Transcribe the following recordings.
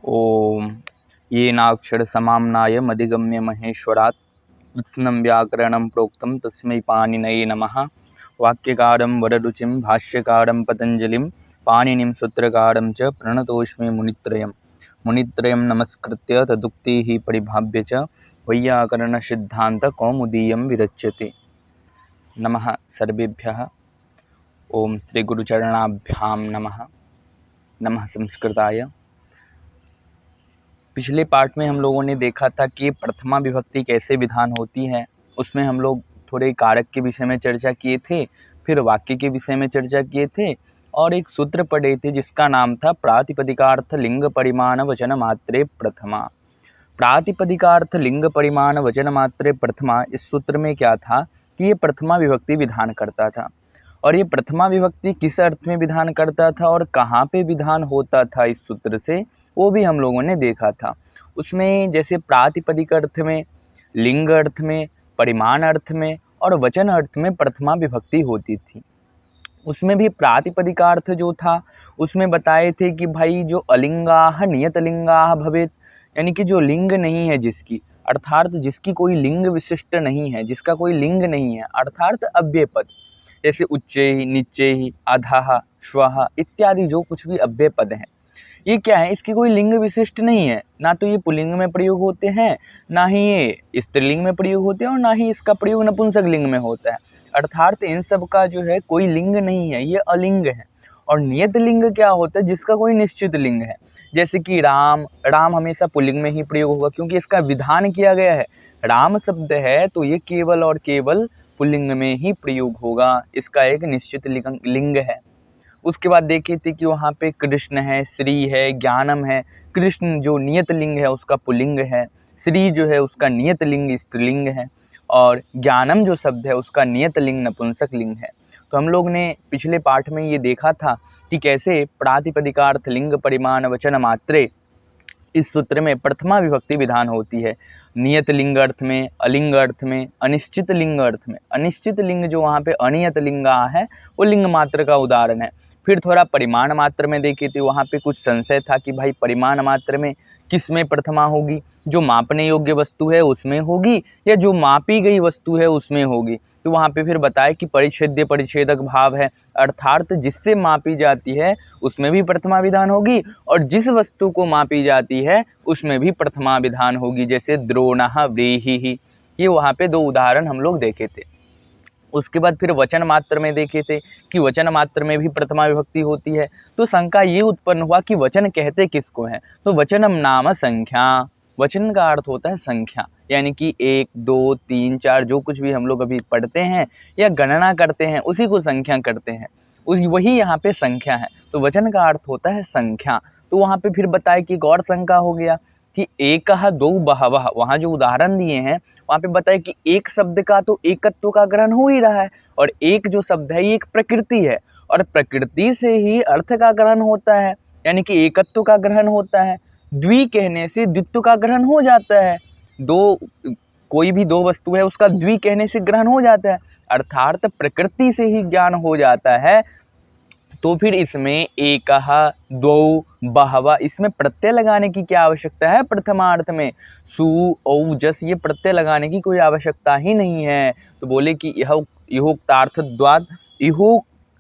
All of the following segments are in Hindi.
ओम येनाक्षर समाम्नाय मधिगम्य महेश्वरात् कृत्स्नं व्याकरणं प्रोक्तं तस्मै पाणिनये नमः। वाक्यकारं वररुचिं भाष्यकारं पतञ्जलिं पाणिनिं सूत्रकारं च प्रणतोऽस्मि मुनित्रयं नमस्कृत्य तदुक्तिः परिभाव्य च वैयाकरणसिद्धान्तकौमुदीयं विरच्यते। नमः सर्वेभ्यः। ओम श्री गुरुचरणाभ्यां नमः। नमः संस्कृताय। पिछले पार्ट में हम लोगों ने देखा था कि प्रथमा विभक्ति कैसे विधान होती है। उसमें हम लोग थोड़े कारक के विषय में चर्चा किए थे, फिर वाक्य के विषय में चर्चा किए थे और एक सूत्र पढ़े थे जिसका नाम था प्रातिपदिकार्थ लिंग परिमाण वचन मात्रे प्रथमा। प्रातिपदिकार्थ लिंग परिमाण वचन मात्रे प्रथमा, इस सूत्र में क्या था कि ये प्रथमा विभक्ति विधान करता था। और ये प्रथमा विभक्ति किस अर्थ में विधान करता था और कहाँ पे विधान होता था इस सूत्र से, वो भी हम लोगों ने देखा था। उसमें जैसे प्रातिपदिक अर्थ में, लिंग अर्थ में, परिमाण अर्थ में और वचन अर्थ में प्रथमा विभक्ति होती थी। उसमें भी प्रातिपदिकार्थ जो था उसमें बताए थे कि भाई जो अलिंगाह नियतलिंगाह भवेत, यानी कि जो लिंग नहीं है जिसकी, अर्थात जिसकी कोई लिंग विशिष्ट नहीं है, जिसका कोई लिंग नहीं है, अर्थात अव्यय पद, जैसे उच्चे ही, निच्चे ही, अधः, श्वः इत्यादि जो कुछ भी अव्यय पद हैं, ये क्या है, इसकी कोई लिंग विशिष्ट नहीं है। ना तो ये पुल्लिंग में प्रयोग होते हैं, ना ही ये स्त्रीलिंग में प्रयोग होते हैं और ना ही इसका प्रयोग नपुंसक लिंग में होता है। अर्थात इन सब का जो है कोई लिंग नहीं है, ये अलिंग है। और नियत लिंग क्या होता है, जिसका कोई निश्चित लिंग है। जैसे कि राम, राम हमेशा पुल्लिंग में ही प्रयोग होगा क्योंकि इसका विधान किया गया है। राम शब्द है तो ये केवल और केवल पुल्लिंग में ही प्रयोग होगा, इसका एक निश्चित लिंग है। उसके बाद देखे थे कि वहाँ पे कृष्ण है, श्री है, ज्ञानम है। कृष्ण जो नियत लिंग है उसका पुल्लिंग है, श्री जो है उसका नियत लिंग स्त्रीलिंग है और ज्ञानम जो शब्द है उसका नियत लिंग नपुंसक लिंग है। तो हम लोग ने पिछले पाठ में ये देखा था कि कैसे प्रातिपदिकार्थ लिंग परिमाण वचन मात्रे इस सूत्र में प्रथमा विभक्ति विधान होती है। नियत लिंग अर्थ में, अलिंग अर्थ में, अनिश्चित लिंग अर्थ में। अनिश्चित लिंग जो वहाँ पे अनियत लिंगा है वो लिंग मात्र का उदाहरण है। फिर थोड़ा परिमाण मात्र में देखे थे, वहाँ पे कुछ संशय था कि भाई परिमाण मात्र में किस में प्रथमा होगी, जो मापने योग्य वस्तु है उसमें होगी या जो मापी गई वस्तु है उसमें होगी। तो वहाँ पे फिर बताया कि परिच्छेद्य परिच्छेदक भाव है, अर्थात जिससे मापी जाती है उसमें भी प्रथमा विधान होगी और जिस वस्तु को मापी जाती है उसमें भी प्रथमा विधान होगी, जैसे द्रोणः व्रीहिः। ये वहाँ पे दो उदाहरण हम लोग देखे थे। उसके बाद फिर वचन मात्र में देखे थे कि वचन मात्र में भी प्रथमा विभक्ति होती है। तो शंका ये उत्पन्न हुआ कि वचन कहते किसको हैं, तो वचनम नाम संख्या। वचन का अर्थ होता है संख्या, यानी कि 1, 2, 3, 4 जो कुछ भी हम लोग अभी पढ़ते हैं या गणना करते हैं उसी को संख्या करते हैं, वही यहाँ पे संख्या है। तो वचन का अर्थ होता है संख्या। तो वहाँ पे फिर बताया कि एक और शंका हो गया कि एकः द्वौ बहवः, वहाँ जो उदाहरण दिए हैं वहाँ पे बताया कि एक शब्द का तो एकत्व का ग्रहण हो ही रहा है और एक जो शब्द है ये एक प्रकृति है और प्रकृति से ही अर्थ का ग्रहण होता है, यानी कि एकत्व का ग्रहण होता है। द्वि कहने से द्वित्व का ग्रहण हो जाता है। दो, कोई भी दो वस्तु है उसका द्वि कहने से ग्रहण हो जाता है, अर्थात प्रकृति से ही ज्ञान हो जाता है। तो फिर इसमें एकः द्वौ बहवः, इसमें प्रत्यय लगाने की क्या आवश्यकता है, प्रथमार्थ में सु औ जस ये प्रत्यय लगाने की कोई आवश्यकता ही नहीं है। तो बोले कि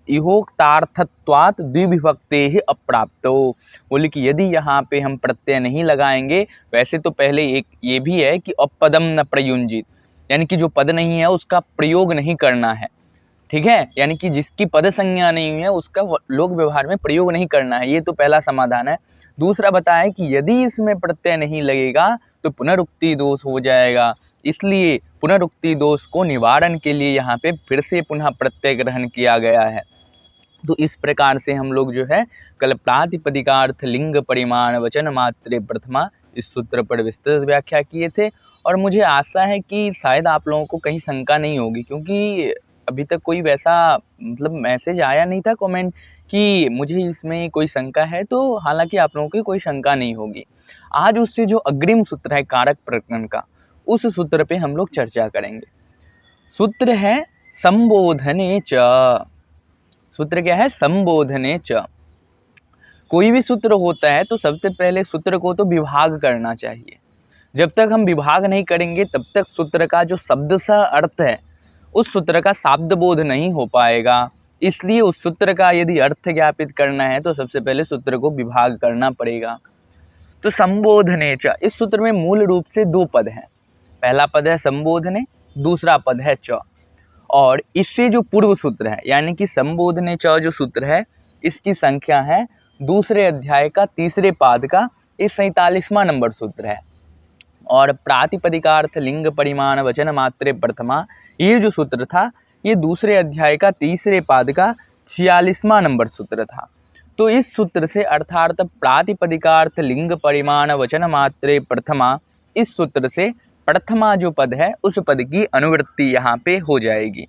इहोक्तार्थत्वात् द्विविभक्तेः अप्राप्तो, बोले कि यदि यहाँ पे हम प्रत्यय नहीं लगाएंगे, वैसे तो पहले एक ये भी है कि अपदम न प्रयुंजित, यानी कि जो पद नहीं है उसका प्रयोग नहीं करना है, ठीक है, यानी कि जिसकी पद संज्ञा नहीं है उसका लोक व्यवहार में प्रयोग नहीं करना है। ये तो पहला समाधान है। दूसरा बताएं कि यदि इसमें प्रत्यय नहीं लगेगा तो पुनरुक्ति दोष हो जाएगा, इसलिए पुनरुक्ति दोष को निवारण के लिए यहाँ पे फिर से पुनः प्रत्यय ग्रहण किया गया है। तो इस प्रकार से हम लोग जो है कल प्रातिपदिकार्थ लिंग परिमाण वचन मात्रे प्रथमा इस सूत्र पर विस्तृत व्याख्या किए थे। और मुझे आशा है कि शायद आप लोगों को कहीं शंका नहीं होगी, क्योंकि अभी तक कोई वैसा मतलब मैसेज आया नहीं था, कमेंट, कि मुझे इसमें कोई शंका है। तो हालांकि आप लोगों की कोई शंका नहीं होगी। आज उससे जो अग्रिम सूत्र है कारक प्रकरण का, उस सूत्र पे हम लोग चर्चा करेंगे। सूत्र है संबोधने च। सूत्र क्या है, संबोधने च। कोई भी सूत्र होता है तो सबसे पहले सूत्र को तो विभाग करना चाहिए। जब तक हम विभाग नहीं करेंगे तब तक सूत्र का जो शब्द सा अर्थ है उस सूत्र का शाब्द बोध नहीं हो पाएगा। इसलिए उस सूत्र का यदि अर्थ ज्ञापित करना है तो सबसे पहले सूत्र को विभाग करना पड़ेगा। तो संबोधने च, इस सूत्र में मूल रूप से दो पद हैं। पहला पद है संबोधने, दूसरा पद है च। और इससे जो पूर्व सूत्र है यानी कि संबोधने च जो सूत्र है इसकी संख्या है दूसरे अध्याय का तीसरे पाद का ये 47वां नंबर सूत्र है। और प्रातिपदिकार्थ लिंग परिमाण वचन मात्रे प्रथमा ये जो सूत्र था ये दूसरे अध्याय का तीसरे पाद का 46वां नंबर सूत्र था। तो इस सूत्र से अर्थात प्रातिपदिकार्थ लिंग परिमाण वचन मात्रे प्रथमा, इस सूत्र से प्रथमा जो पद है उस पद की अनुवृत्ति यहाँ पे हो जाएगी।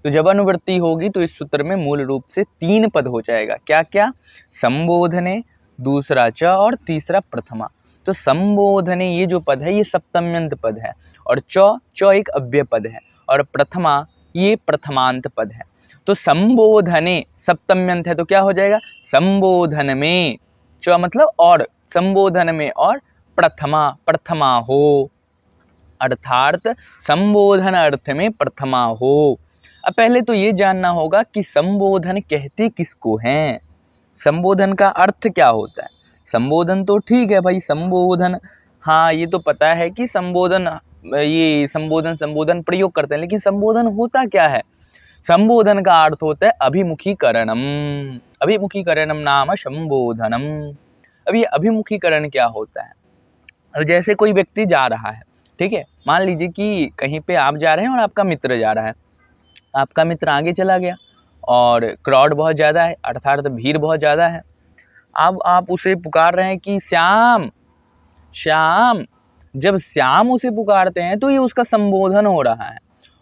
तो जब अनुवृत्ति होगी तो इस सूत्र में मूल रूप से 3 पद हो जाएगा। क्या क्या? संबोधने, दूसरा च और तीसरा प्रथमा। तो संबोधने ये जो पद है ये सप्तम्यंत पद है और च एक अव्यय पद है और प्रथमा ये प्रथमांत पद है। तो संबोधने सप्तम्यंत है तो क्या हो जाएगा? संबोधन में, च मतलब और, संबोधन में और प्रथमा, प्रथमा हो, अर्थात संबोधन अर्थ में प्रथमा हो। अब पहले तो ये जानना होगा कि संबोधन कहते किसको हैं, संबोधन का अर्थ क्या होता है। संबोधन तो ठीक है भाई, संबोधन हाँ ये तो पता है कि संबोधन, ये संबोधन प्रयोग करते हैं, लेकिन संबोधन होता क्या है? संबोधन का अर्थ होता है अभिमुखीकरणम, अभिमुखीकरणम नाम संबोधनम। अब ये अभिमुखीकरण क्या होता है? अब जैसे कोई व्यक्ति जा रहा है, ठीक है, मान लीजिए कि कहीं पे आप जा रहे हैं और आपका मित्र जा रहा है। आपका मित्र आगे चला गया और क्राउड बहुत ज़्यादा है अर्थात भीड़ बहुत ज़्यादा है। अब आप उसे पुकार रहे हैं कि श्याम श्याम। जब श्याम उसे पुकारते हैं तो ये उसका संबोधन हो रहा है।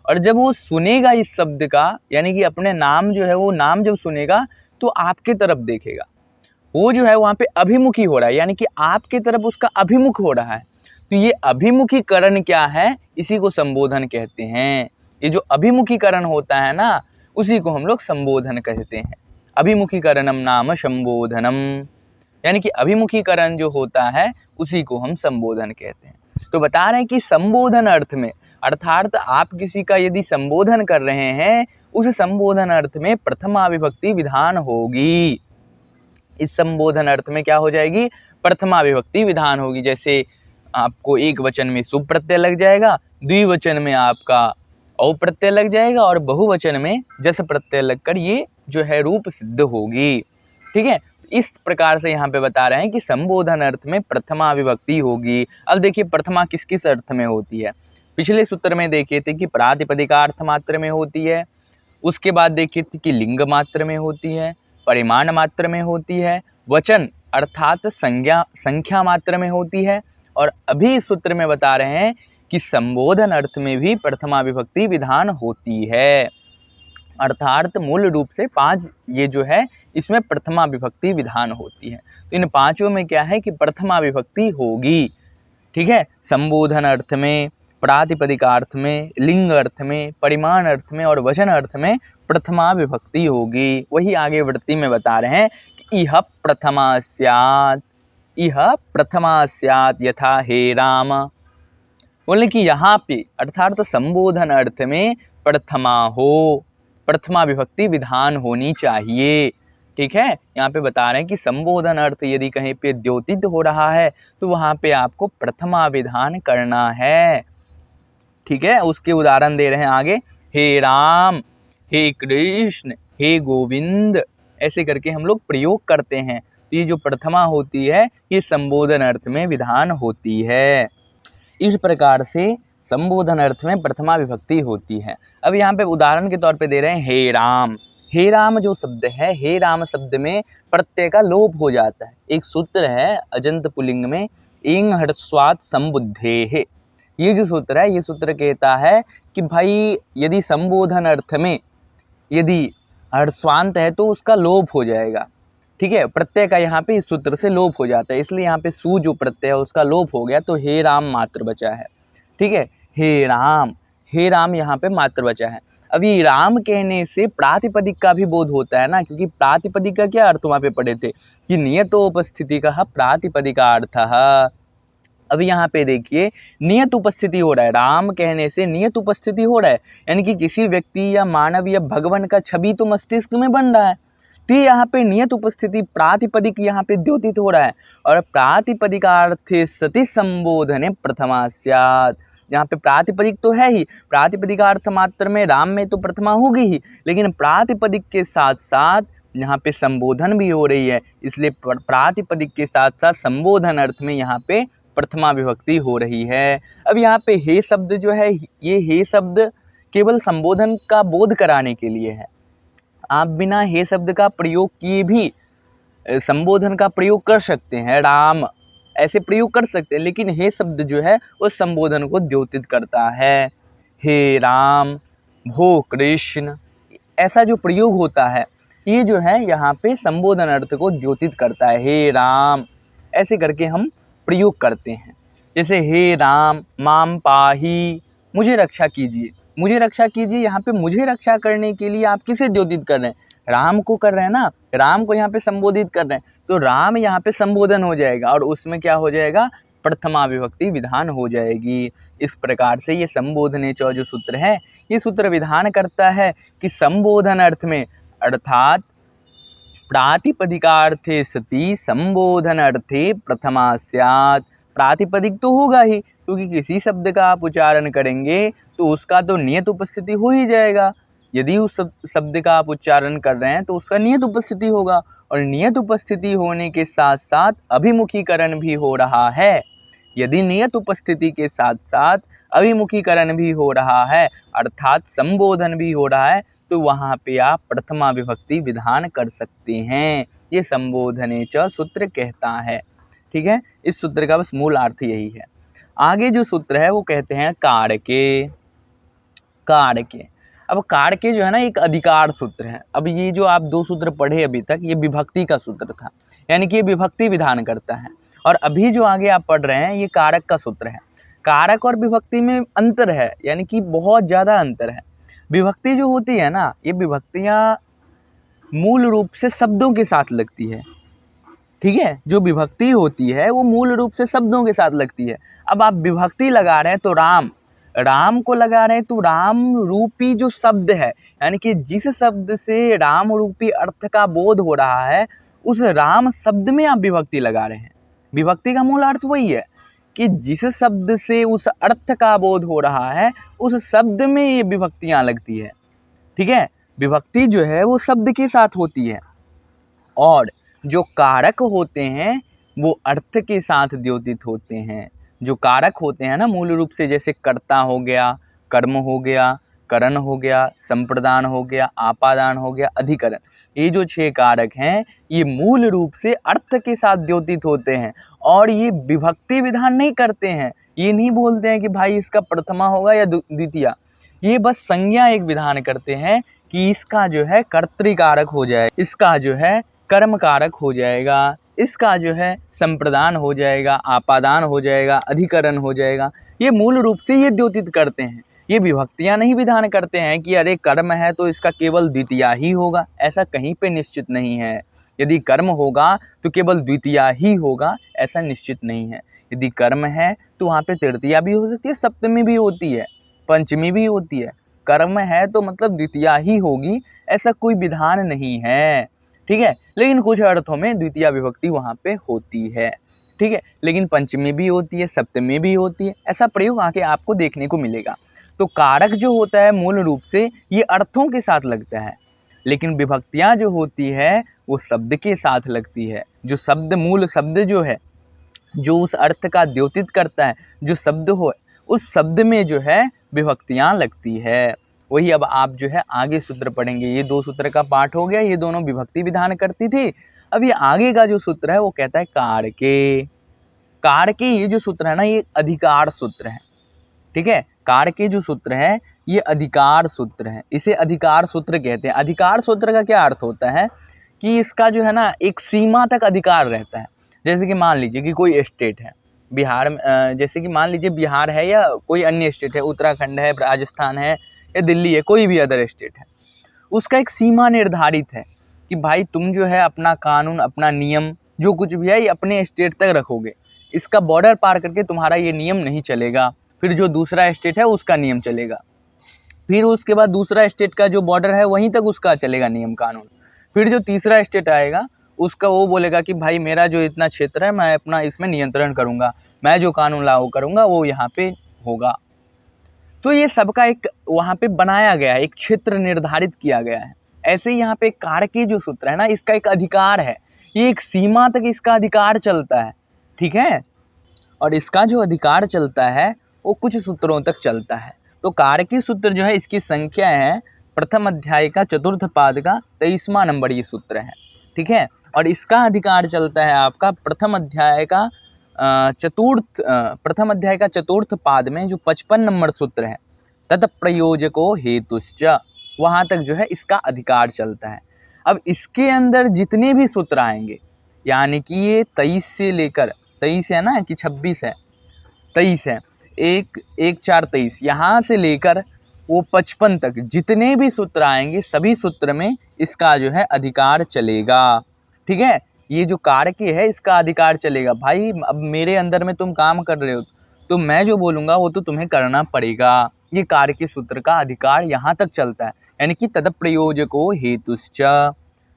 और जब वो सुनेगा इस शब्द का, यानी कि अपने नाम जो है वो नाम जब सुनेगा तो आपके तरफ देखेगा, वो जो है वहाँ पे अभिमुखी हो रहा है, यानी कि आपके तरफ उसका अभिमुख हो रहा है। तो ये अभिमुखीकरण क्या है? इसी को संबोधन कहते हैं। ये जो अभिमुखीकरण होता है ना उसी को हम लोग संबोधन कहते हैं। अभिमुखीकरणम नाम संबोधनम, यानी कि अभिमुखीकरण जो होता है उसी को हम संबोधन कहते हैं। तो बता रहे हैं कि संबोधन अर्थ में, अर्थात आप किसी का यदि संबोधन कर रहे हैं उस संबोधन अर्थ में प्रथमा विभक्ति विधान होगी। इस संबोधन अर्थ में क्या हो जाएगी? प्रथमा विभक्ति विधान होगी। जैसे आपको एक वचन में शुभ प्रत्यय लग जाएगा, द्विवचन में आपका औ प्रत्यय लग जाएगा और बहुवचन में जस प्रत्यय लगकर ये जो है रूप सिद्ध होगी। ठीक है, इस प्रकार से यहाँ पे बता रहे हैं कि संबोधन अर्थ में प्रथमा विभक्ति होगी। अब देखिए प्रथमा किस किस अर्थ में होती है। पिछले सूत्र में देखे थे कि प्रातिपदिका अर्थ मात्र में होती है, उसके बाद देखे थे कि लिंग मात्र में होती है, परिमाण मात्र में होती है, वचन अर्थात संख्या मात्र में होती है, और अभी इस सूत्र में बता रहे हैं कि संबोधन अर्थ में भी प्रथमा विभक्ति विधान होती है। अर्थात मूल रूप से 5 ये जो है इसमें प्रथमा विभक्ति विधान होती है। तो इन 5 में क्या है कि प्रथमा विभक्ति होगी। ठीक है, संबोधन अर्थ में, प्रातिपदिका अर्थ में, लिंग अर्थ में, परिमाण अर्थ में और वचन अर्थ में प्रथमा विभक्ति होगी। वही आगे वृत्ति में बता रहे हैं कि इह प्रथमा स्यात्, इह प्रथमा स्यात् यथा हे राम। बोले कि यहाँ पे अर्थात संबोधन अर्थ में प्रथमा हो, प्रथमा विभक्ति विधान होनी चाहिए। ठीक है, यहाँ पे बता रहे हैं कि संबोधन अर्थ यदि कहीं पे द्योतित हो रहा है तो वहाँ पे आपको प्रथमा विधान करना है। ठीक है, उसके उदाहरण दे रहे हैं आगे, हे राम, हे कृष्ण, हे गोविंद, ऐसे करके हम लोग प्रयोग करते हैं। तो ये जो प्रथमा होती है ये संबोधन अर्थ में विधान होती है। इस प्रकार से संबोधन अर्थ में प्रथमा विभक्ति होती है। अब यहाँ पे उदाहरण के तौर पे दे रहे हैं हे राम। हे राम जो शब्द है, हे राम शब्द में प्रत्यय का लोप हो जाता है। एक सूत्र है अजंत पुल्लिंग में, इंग हर्स्वात् संबुद्धेः। ये जो सूत्र है, ये सूत्र कहता है कि भाई यदि संबोधन अर्थ में यदि हर्स्वांत है तो उसका लोप हो जाएगा। ठीक है, प्रत्यय का यहाँ पे इस सूत्र से लोप हो जाता है, इसलिए यहाँ पे सु जो प्रत्यय है उसका लोप हो गया तो हे राम मात्र बचा है। ठीक है, हे राम, हे राम यहाँ पे मात्र बचा है। अब ये राम कहने से प्रातिपदिक का भी बोध होता है ना, क्योंकि प्रातिपदिक का क्या अर्थ वहाँ पे पढ़े थे कि नियतोपस्थिति का प्रातिपदिकार्थः। अब यहाँ पे देखिए नियत उपस्थिति हो रहा है, राम कहने से नियत उपस्थिति हो रहा है, यानी कि किसी व्यक्ति या मानव या भगवान का छवि तो मस्तिष्क में बन रहा है। तो यहाँ पे नियत उपस्थिति प्रातिपदिक यहाँ पे द्योतित हो रहा है। और प्रातिपदिकार्थे सति संबोधने प्रथमा स्यात्, यहाँ पे प्रातिपदिक तो है ही, प्रातिपदिकार्थ मात्र में राम में तो प्रथमा होगी ही, लेकिन प्रातिपदिक के साथ साथ यहाँ पे संबोधन भी हो रही है, इसलिए प्रातिपदिक के साथ साथ संबोधन अर्थ में यहाँ पे प्रथमा विभक्ति हो रही है। अब यहाँ पे हे शब्द जो है, ये हे शब्द केवल संबोधन का बोध कराने के लिए है। आप बिना हे शब्द का प्रयोग किए भी संबोधन का प्रयोग कर सकते हैं, राम ऐसे प्रयोग कर सकते हैं, लेकिन हे शब्द जो है वो संबोधन को द्योतित करता है। हे राम, भो कृष्ण, ऐसा जो प्रयोग होता है ये जो है यहाँ पे संबोधन अर्थ को द्योतित करता है। हे राम ऐसे करके हम प्रयोग करते हैं। जैसे हे राम माम पाही, मुझे रक्षा कीजिए, मुझे रक्षा कीजिए, यहाँ पे मुझे रक्षा करने के लिए आप किसे द्योतित कर रहे हैं? राम को कर रहे हैं ना, राम को यहाँ पे संबोधित कर रहे हैं, तो राम यहाँ पे संबोधन हो जाएगा और उसमें क्या हो जाएगा? प्रथमा विभक्ति विधान हो जाएगी। इस प्रकार से ये संबोधने च जो सूत्र है, ये सूत्र विधान करता है कि संबोधन अर्थ में अर्थात प्रातिपदिकार्थे सति संबोधन अर्थे प्रथमा स्यात्। प्रातिपदिक तो होगा ही, क्योंकि किसी शब्द का आप उच्चारण करेंगे तो उसका तो नियत उपस्थिति हो ही जाएगा। यदि उस शब्द का आप उच्चारण कर रहे हैं तो उसका नियत उपस्थिति होगा, और नियत उपस्थिति होने के साथ साथ अभिमुखीकरण भी हो रहा है। यदि नियत उपस्थिति के साथ साथ अभिमुखीकरण भी हो रहा है अर्थात संबोधन भी हो रहा है, तो वहाँ पे आप प्रथमा विभक्ति विधान कर सकते हैं। ये संबोधने च सूत्र कहता है। ठीक है, इस सूत्र का बस मूल अर्थ यही है। आगे जो सूत्र है वो कहते हैं कारके। कारके, अब कारके जो है ना एक अधिकार सूत्र है। अब ये जो आप दो सूत्र पढ़े अभी तक, ये विभक्ति का सूत्र था, यानी कि ये विभक्ति विधान करता है। और अभी जो आगे आप पढ़ रहे हैं ये कारक का सूत्र है। कारक और विभक्ति में अंतर है, यानी कि बहुत ज़्यादा अंतर है। विभक्ति जो होती है ना, ये विभक्तियाँ मूल रूप से शब्दों के साथ लगती है। ठीक है, जो विभक्ति होती है वो मूल रूप से शब्दों के साथ लगती है। अब आप विभक्ति लगा रहे हैं तो राम, राम को लगा रहे हैं तो राम रूपी जो शब्द है, यानी कि जिस शब्द से राम रूपी अर्थ का बोध हो रहा है, उस राम शब्द में आप विभक्ति लगा रहे हैं। विभक्ति का मूल अर्थ वही है कि जिस शब्द से उस अर्थ का बोध हो रहा है, उस शब्द में ये विभक्तियाँ लगती है। ठीक है, विभक्ति जो है वो शब्द के साथ होती है, और जो कारक होते हैं वो अर्थ के साथ द्योतित होते हैं। जो कारक होते हैं ना मूल रूप से, जैसे कर्ता हो गया, कर्म हो गया, करण हो गया, संप्रदान हो गया, आपादान हो गया, अधिकरण, ये जो 6 कारक हैं ये मूल रूप से अर्थ के साथ द्योतित होते हैं, और ये विभक्ति विधान नहीं करते हैं। ये नहीं बोलते हैं कि भाई इसका प्रथमा होगा या द्वितीया, ये बस संज्ञा एक विधान करते हैं कि इसका जो है कर्तृकारक हो जाए, इसका जो है कर्म कारक हो जाएगा, इसका जो है संप्रदान हो जाएगा, आपादान हो जाएगा, अधिकरण हो जाएगा। ये मूल रूप से ये द्योतित करते हैं। ये विभक्तियां नहीं विधान करते हैं कि अरे कर्म है तो इसका केवल द्वितीया ही होगा, ऐसा कहीं पे निश्चित नहीं है। यदि कर्म होगा तो केवल द्वितीया ही होगा, ऐसा निश्चित नहीं है। यदि कर्म है तो वहाँ पे तृतीया भी हो सकती है, सप्तमी भी होती है, पंचमी भी होती है। कर्म है तो मतलब द्वितीया ही होगी, ऐसा कोई विधान नहीं है। ठीक है, लेकिन कुछ अर्थों में द्वितीया विभक्ति वहाँ पे होती है। ठीक है, लेकिन पंचमी भी होती है, सप्तमी भी होती है, ऐसा प्रयोग आके आपको देखने को मिलेगा। तो कारक जो होता है मूल रूप से ये अर्थों के साथ लगता है, लेकिन विभक्तियाँ जो होती है वो शब्द के साथ लगती है। जो शब्द, मूल शब्द जो है, जो उस अर्थ का द्योतित करता है, जो शब्द हो, उस शब्द में जो है विभक्तियाँ लगती है। वही अब आप जो है आगे सूत्र पढ़ेंगे। ये 2 सूत्र का पाठ हो गया, ये दोनों विभक्ति विधान करती थी। अब ये आगे का जो सूत्र है वो कहता है कारके। कारके ये जो सूत्र है ना, ये अधिकार सूत्र है। ठीक है, कारके जो सूत्र है ये अधिकार सूत्र है, इसे अधिकार सूत्र कहते हैं। अधिकार सूत्र का क्या अर्थ होता है कि इसका जो है ना एक सीमा तक अधिकार रहता है। जैसे कि मान लीजिए कि कोई स्टेट है, बिहार में जैसे कि मान लीजिए बिहार है या कोई अन्य स्टेट है, उत्तराखंड है, राजस्थान है या दिल्ली है, कोई भी अदर स्टेट है, उसका एक सीमा निर्धारित है कि भाई तुम जो है अपना कानून, अपना नियम जो कुछ भी है ये अपने स्टेट तक रखोगे, इसका बॉर्डर पार करके तुम्हारा ये नियम नहीं चलेगा। फिर जो दूसरा स्टेट है उसका नियम चलेगा, फिर उसके बाद दूसरा स्टेट का जो बॉर्डर है वहीं तक उसका चलेगा नियम कानून। फिर जो तीसरा स्टेट आएगा उसका वो बोलेगा कि भाई मेरा जो इतना क्षेत्र है मैं अपना इसमें नियंत्रण करूँगा, मैं जो कानून लागू करूँगा वो यहाँ पे होगा। तो ये सबका एक वहाँ पे बनाया गया है, एक क्षेत्र निर्धारित किया गया है। ऐसे ही यहाँ पे कारकीय जो सूत्र है ना, इसका एक अधिकार है, ये एक सीमा तक इसका अधिकार चलता है, ठीक है। और इसका जो अधिकार चलता है वो कुछ सूत्रों तक चलता है। तो कारकीय सूत्र जो है इसकी संख्या है प्रथम अध्याय का चतुर्थ पाद का 23वां नंबर ये सूत्र है, ठीक है। और इसका अधिकार चलता है आपका प्रथम अध्याय का चतुर्थ पाद में जो 55 नंबर सूत्र है, तत्प्रयोजको हेतुश्च, वहाँ तक जो है इसका अधिकार चलता है। अब इसके अंदर जितने भी सूत्र आएंगे, यानी कि ये 23 से लेकर 23 है ना कि 26 है, 23 है, 1 4 23, यहाँ से लेकर वो 55 तक जितने भी सूत्र आएंगे सभी सूत्र में इसका जो है अधिकार चलेगा, ठीक है। ये जो कारकीय है इसका अधिकार चलेगा। भाई अब मेरे अंदर में तुम काम कर रहे हो तो मैं जो बोलूँगा वो तो तुम्हें करना पड़ेगा। ये कारकीय सूत्र का अधिकार यहाँ तक चलता है, यानी कि तदप्रयोजको हेतुश्च।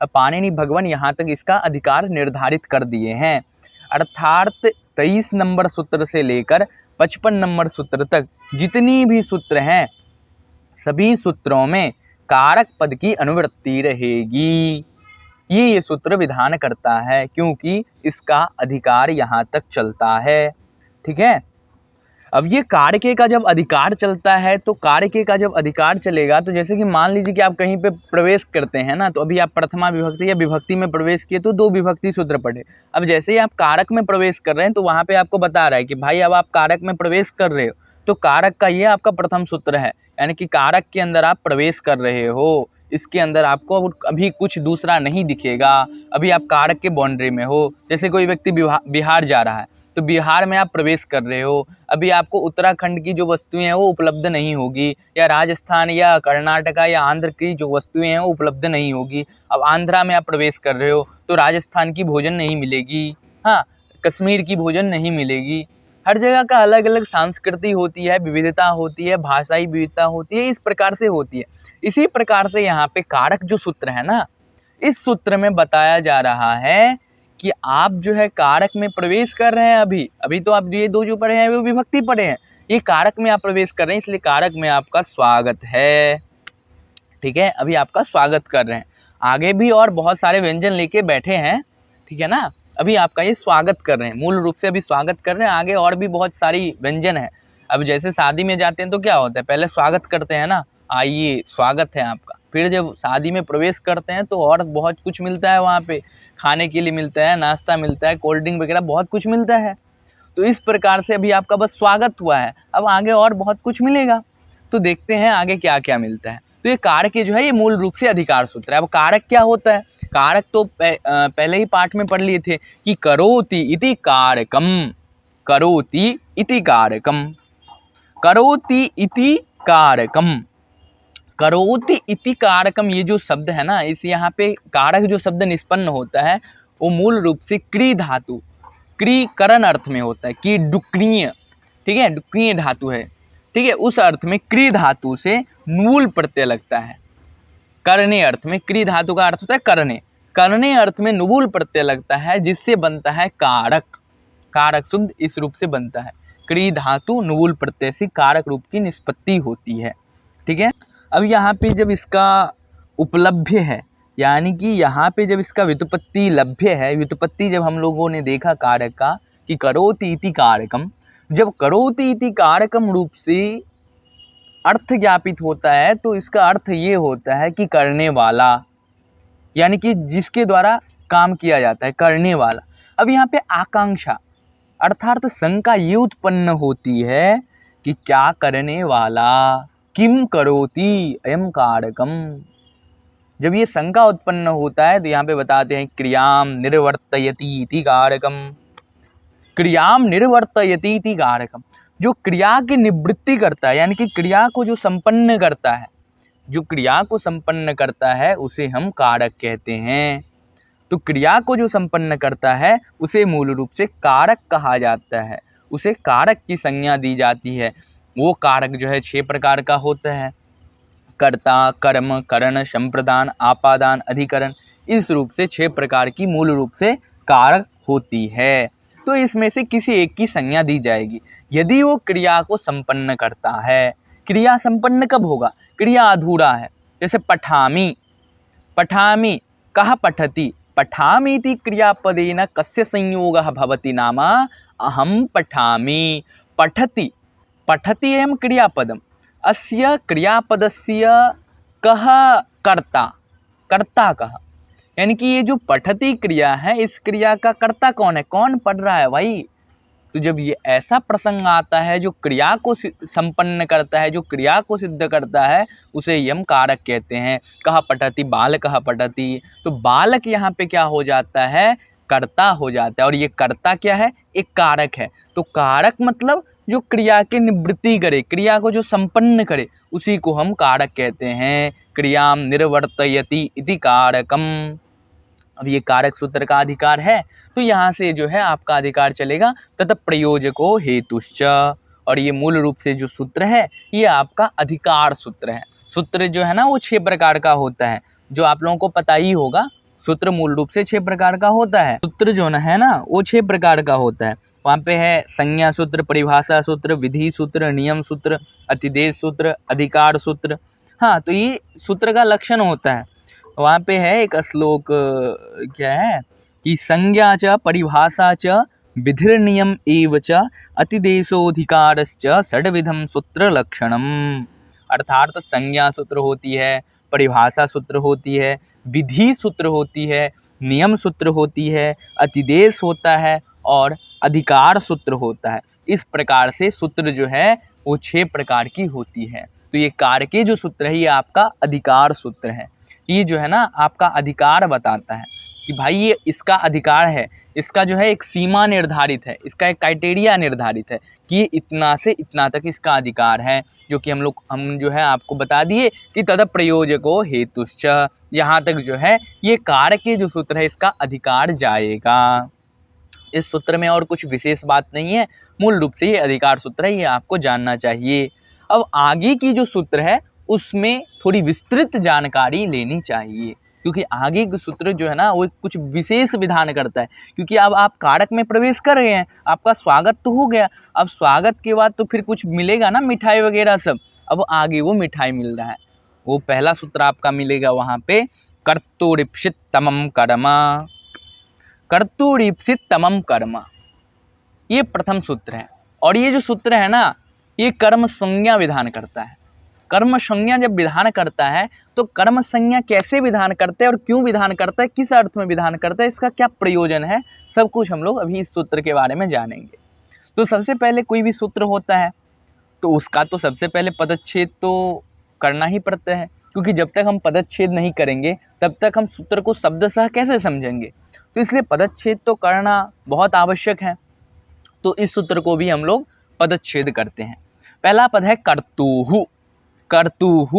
पाणिनि भगवान यहाँ तक इसका अधिकार निर्धारित कर दिए हैं। अर्थात 23 नंबर सूत्र से लेकर 55 नंबर सूत्र तक जितनी भी सूत्र हैं सभी सूत्रों में कारक पद की अनुवृत्ति रहेगी। ये सूत्र विधान करता है क्योंकि इसका अधिकार यहाँ तक चलता है, ठीक है। अब ये कारके का जब अधिकार चलता है तो कारके का जब अधिकार चलेगा तो जैसे कि मान लीजिए कि आप कहीं पे प्रवेश करते हैं ना, तो अभी आप प्रथमा विभक्ति या विभक्ति में प्रवेश किए तो 2 विभक्ति सूत्र पढ़े। अब जैसे ही आप कारक में प्रवेश कर रहे हैं तो वहाँ पे आपको बता रहा है कि भाई अब आप कारक में प्रवेश कर रहे हो तो कारक का ये आपका प्रथम सूत्र है, यानी कि कारक के अंदर आप प्रवेश कर रहे हो, इसके अंदर आपको अभी कुछ दूसरा नहीं दिखेगा, अभी आप कारक के बाउंड्री में हो। जैसे कोई व्यक्ति बिहार जा रहा है तो बिहार में आप प्रवेश कर रहे हो, अभी आपको उत्तराखंड की जो वस्तुएं हैं वो उपलब्ध नहीं होगी, या राजस्थान या कर्नाटका या आंध्र की जो वस्तुएं हैं वो उपलब्ध नहीं होगी। अब आंध्रा में आप प्रवेश कर रहे हो तो राजस्थान की भोजन नहीं मिलेगी, हाँ, कश्मीर की भोजन नहीं मिलेगी। हर जगह का अलग अलग संस्कृति होती है, विविधता होती है, भाषाई विविधता होती है, इस प्रकार से होती है। इसी प्रकार से यहाँ पे कारक जो सूत्र है ना, इस सूत्र में बताया जा रहा है कि आप जो है कारक में प्रवेश कर रहे हैं। अभी तो आप ये 2 जो पढ़े हैं वो विभक्ति पढ़े हैं, ये कारक में आप प्रवेश कर रहे हैं, इसलिए कारक में आपका स्वागत है, ठीक है। अभी आपका स्वागत कर रहे हैं, आगे भी और बहुत सारे व्यंजन लेके बैठे हैं, ठीक है ना। अभी आपका ये स्वागत कर रहे हैं, मूल रूप से अभी स्वागत कर रहे हैं, आगे और भी बहुत सारी व्यंजन है। अब जैसे शादी में जाते हैं तो क्या होता है, पहले स्वागत करते हैं ना, आइए स्वागत है आपका। फिर जब शादी में प्रवेश करते हैं तो और बहुत कुछ मिलता है, वहाँ पे खाने के लिए मिलता है, नाश्ता मिलता है, कोल्ड ड्रिंक वगैरह बहुत कुछ मिलता है। तो इस प्रकार से अभी आपका बस स्वागत हुआ है, अब आगे और बहुत कुछ मिलेगा, तो देखते हैं आगे क्या क्या मिलता है। तो ये कारक जो है ये मूल रूप से अधिकार सूत्र है। अब कारक क्या होता है, कारक तो पहले ही पाठ में पढ़ लिए थे कि करोति इति कारकम, करोति इति कारकम, करोति इति कारकम, करोति इति कारकम, ये जो शब्द है ना, इस यहाँ पे कारक जो शब्द निष्पन्न होता है वो मूल रूप से क्री धातु, क्री करण अर्थ में होता है कि डुक्रीय, ठीक है, डुक्रीय धातु है, ठीक है, उस अर्थ में क्री धातु से मूल प्रत्यय लगता है। करने अर्थ में क्री धातु का अर्थ होता है करने, करने अर्थ में नुबूल प्रत्यय लगता है जिससे बनता है कारक। कारक शब्द इस रूप से बनता है, क्री धातु नुबूल प्रत्यय से कारक रूप की निष्पत्ति होती है, ठीक है। अब यहाँ पे जब इसका उपलभ्य है, यानी कि यहाँ पे जब इसका व्युत्पत्ति लभ्य है, व्युत्पत्ति जब हम लोगों ने देखा कारक का कि करोति इति कारकम, जब करोति इति कारकम रूप से अर्थ ज्ञापित होता है तो इसका अर्थ ये होता है कि करने वाला, यानी कि जिसके द्वारा काम किया जाता है, करने वाला। अब यहाँ पे आकांक्षा अर्थात शंका ये उत्पन्न होती है कि क्या करने वाला, किम करोति अयम कारकम। जब ये शंका उत्पन्न होता है तो यहाँ पे बताते हैं क्रियाम निर्वर्तयति इति कारकम, क्रियाम निर्वर्तयति इति कारकम, जो क्रिया की निवृत्ति करता है, यानी कि क्रिया को जो संपन्न करता है, जो क्रिया को संपन्न करता है उसे हम कारक कहते हैं। तो क्रिया को जो संपन्न करता है उसे मूल रूप से कारक कहा जाता है, उसे कारक की संज्ञा दी जाती है। वो कारक जो है 6 प्रकार का होता है, कर्ता, कर्म, करण, संप्रदान, आपादान, अधिकरण। इस रूप से 6 प्रकार की मूल रूप से कारक होती है। तो इसमें से किसी एक की संज्ञा दी जाएगी यदि वो क्रिया को संपन्न करता है। क्रिया संपन्न कब होगा? क्रिया अधूरा है। जैसे पठामि, पठामि कः पठति, पठामि इति क्रियापदेन कस्य संयोगः भवति नाम अहम पठामि। पठति, पठति एवं क्रियापदम, अस्य क्रियापदस्य कः कर्ता, कर्ता कः, यानी कि ये जो पठति क्रिया है इस क्रिया का कर्ता कौन है, कौन पढ़ रहा है भाई। तो जब ये ऐसा प्रसंग आता है जो क्रिया को संपन्न करता है, जो क्रिया को सिद्ध करता है, उसे यम कारक कहते हैं। कहा पठति, बालकः पठति, तो बालक यहाँ पे क्या हो जाता है, कर्ता हो जाता है। और ये कर्ता क्या है, एक कारक है। तो कारक मतलब जो क्रिया की निवृत्ति करे, क्रिया को जो संपन्न करे, उसी को हम कारक कहते हैं। क्रियाम निर्वर्तयति इति कारकम। अब ये कारक सूत्र का अधिकार है, तो यहाँ से जो है आपका अधिकार चलेगा तथा प्रयोजको हेतुश्च। और ये मूल रूप से जो सूत्र है ये आपका अधिकार सूत्र है। सूत्र जो है ना वो 6 प्रकार का होता है, जो आप लोगों को पता ही होगा। सूत्र मूल रूप से 6 प्रकार का होता है। सूत्र जो है ना वो 6 प्रकार का होता है। वहाँ पे है संज्ञा सूत्र, परिभाषा सूत्र, विधि सूत्र, नियम सूत्र, अतिदेश सूत्र, अधिकार सूत्र। हाँ, तो ये सूत्र का लक्षण होता है। वहाँ पे है एक श्लोक, क्या है कि संज्ञा च परिभाषा च विधिर्नियम एव च अतिदेशोधिकारश्च षड्विधम सूत्र लक्षणम। अर्थात संज्ञा सूत्र होती है, परिभाषा सूत्र होती है, विधि सूत्र होती है, नियम सूत्र होती है, अतिदेश होता है और अधिकार सूत्र होता है। इस प्रकार से सूत्र जो है वो 6 प्रकार की होती है। तो ये कारके जो सूत्र है ये आपका अधिकार सूत्र है। ये जो है ना आपका अधिकार बताता है कि भाई ये इसका अधिकार है, इसका जो है एक सीमा निर्धारित है, इसका एक क्राइटेरिया निर्धारित है कि इतना से इतना तक इसका अधिकार है, जो कि हम जो है आपको बता दिए कि तद प्रयोजको हेतुश्च। यहाँ तक जो है ये कारक के जो सूत्र है इसका अधिकार जाएगा। इस सूत्र में और कुछ विशेष बात नहीं है, मूल रूप से ये अधिकार सूत्र है, ये आपको जानना चाहिए। अब आगे की जो सूत्र है उसमें थोड़ी विस्तृत जानकारी लेनी चाहिए, क्योंकि आगे के सूत्र जो है ना वो कुछ विशेष विधान करता है। क्योंकि अब आप कारक में प्रवेश कर गए हैं, आपका स्वागत तो हो गया, अब स्वागत के बाद तो फिर कुछ मिलेगा ना, मिठाई वगैरह सब। अब आगे वो मिठाई मिल रहा है, वो पहला सूत्र आपका मिलेगा वहाँ पे, कर्तुरीप्सित तमम कर्म, कर्तुरीप्सित तमम कर्म, ये प्रथम सूत्र है। और ये जो सूत्र है ना ये कर्म संज्ञा विधान करता है। कर्म संज्ञा जब विधान करता है तो कर्म संज्ञा कैसे विधान करता है और क्यों विधान करता है, किस अर्थ में विधान करता है, इसका क्या प्रयोजन है, सब कुछ हम लोग अभी इस सूत्र के बारे में जानेंगे। तो सबसे पहले कोई भी सूत्र होता है तो उसका तो सबसे पहले पदच्छेद तो करना ही पड़ता है, क्योंकि जब तक हम पदच्छेद नहीं करेंगे तब तक हम सूत्र को शब्दशः कैसे समझेंगे। तो इसलिए पदच्छेद तो करना बहुत आवश्यक है। तो इस सूत्र को भी हम लोग पदच्छेद करते हैं। पहला पद है कर्तुः, कर्तुः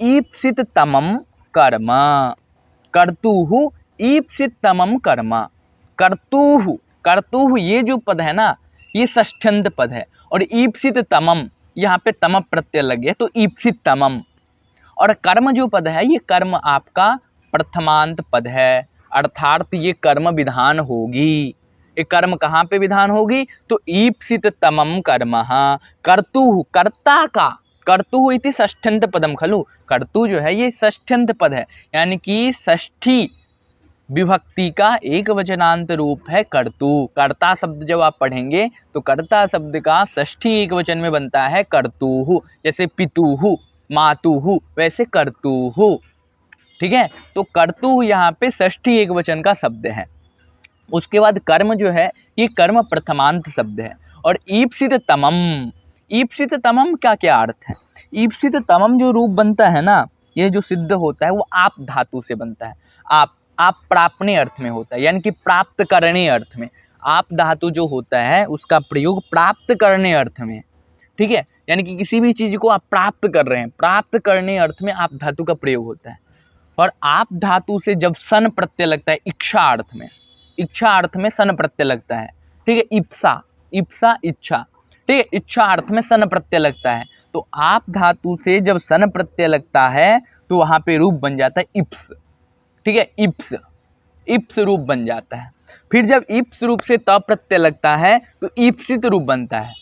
ईप्सित तमम कर्म, कर्तुः ईप्सित तमम कर्म। कर्तुः, कर्तुः ये जो पद है ना ये षष्ठ्यंत पद है, और ईप्सित तमम यहाँ पे तम प्रत्यय लग गया तो ईप्सित तमम। और कर्म जो पद है ये कर्म आपका प्रथमांत पद है, अर्थात ये कर्म विधान होगी। ये कर्म कहाँ पे विधान होगी, तो ईप्सित तमम कर्म। कर्तुः, कर्ता का, कर्तुः इति षष्ठ्यंत पदम खलु, कर्तु जो है ये षष्ठ्यंत पद है, यानी कि षष्ठी विभक्ति का एक वचनांत रूप है कर्तु। कर्ता शब्द जब आप पढ़ेंगे तो कर्ता शब्द का षष्ठी एक वचन में बनता है कर्तुः, जैसे पितुः, मातुः, वैसे कर्तुः। ठीक है, तो कर्तुः यहाँ पे षष्ठी एक वचन का शब्द है। उसके बाद कर्म जो है ये कर्म प्रथमांत शब्द है। और ईप्सित तमम, ईप्सित तमम का क्या अर्थ है, ईप्सित तमम जो रूप बनता है ना ये जो सिद्ध होता है वो आप धातु से बनता है। आप प्रापणे अर्थ में होता है, यानी कि प्राप्त करने अर्थ में। आप धातु जो होता है उसका प्रयोग प्राप्त करने अर्थ में, ठीक है, यानी कि किसी भी चीज को आप प्राप्त कर रहे हैं, प्राप्त करने अर्थ में आप धातु का प्रयोग होता है। और आप धातु से जब सन प्रत्यय लगता है इच्छा अर्थ में, इच्छा अर्थ में सन प्रत्यय लगता है, ठीक है, इप्सा, इप्सा इच्छा, ठीक है, इच्छा अर्थ में सन प्रत्यय लगता है, तो आप धातु से जब सन प्रत्यय लगता है तो वहां पे रूप बन जाता है इप्स, ठीक है, इप्स, इप्स रूप बन जाता है। फिर जब इप्स रूप से त प्रत्यय लगता है तो ईप्सित रूप बनता है,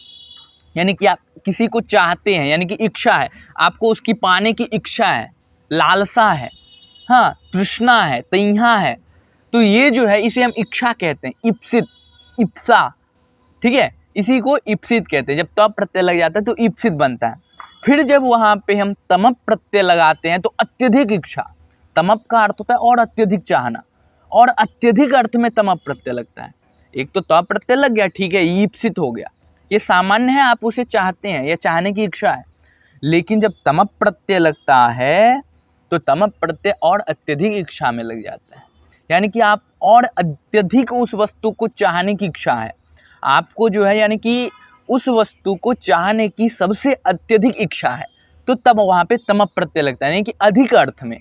यानी कि आप किसी को चाहते हैं, यानी कि इच्छा है, आपको उसकी पाने की इच्छा है, लालसा है, हाँ, तृष्णा है, तैहा है, तो ये जो है इसे हम इच्छा कहते हैं, इप्सित, इप्सा, ठीक है, इसी को इप्सित कहते हैं। जब तप प्रत्यय लग जाता है तो इप्सित बनता है। फिर जब वहां पे हम तमप प्रत्यय लगाते हैं तो अत्यधिक इच्छा, तमप का अर्थ होता है और अत्यधिक चाहना, और अत्यधिक अर्थ में तमप प्रत्यय लगता है। एक तो तप प्रत्यय लग गया, ठीक है, ईप्सित हो गया, ये सामान्य है, आप उसे चाहते हैं या चाहने की इच्छा है। लेकिन जब तमप प्रत्यय लगता है तो तमप प्रत्यय और अत्यधिक इच्छा में लग जाता है, यानी कि आप और अत्यधिक उस वस्तु को चाहने की इच्छा है आपको, जो है यानी कि उस वस्तु को चाहने की सबसे अत्यधिक इच्छा है, तो तब वहां पे तमप प्रत्यय लगता है, यानी कि अधिक अर्थ में,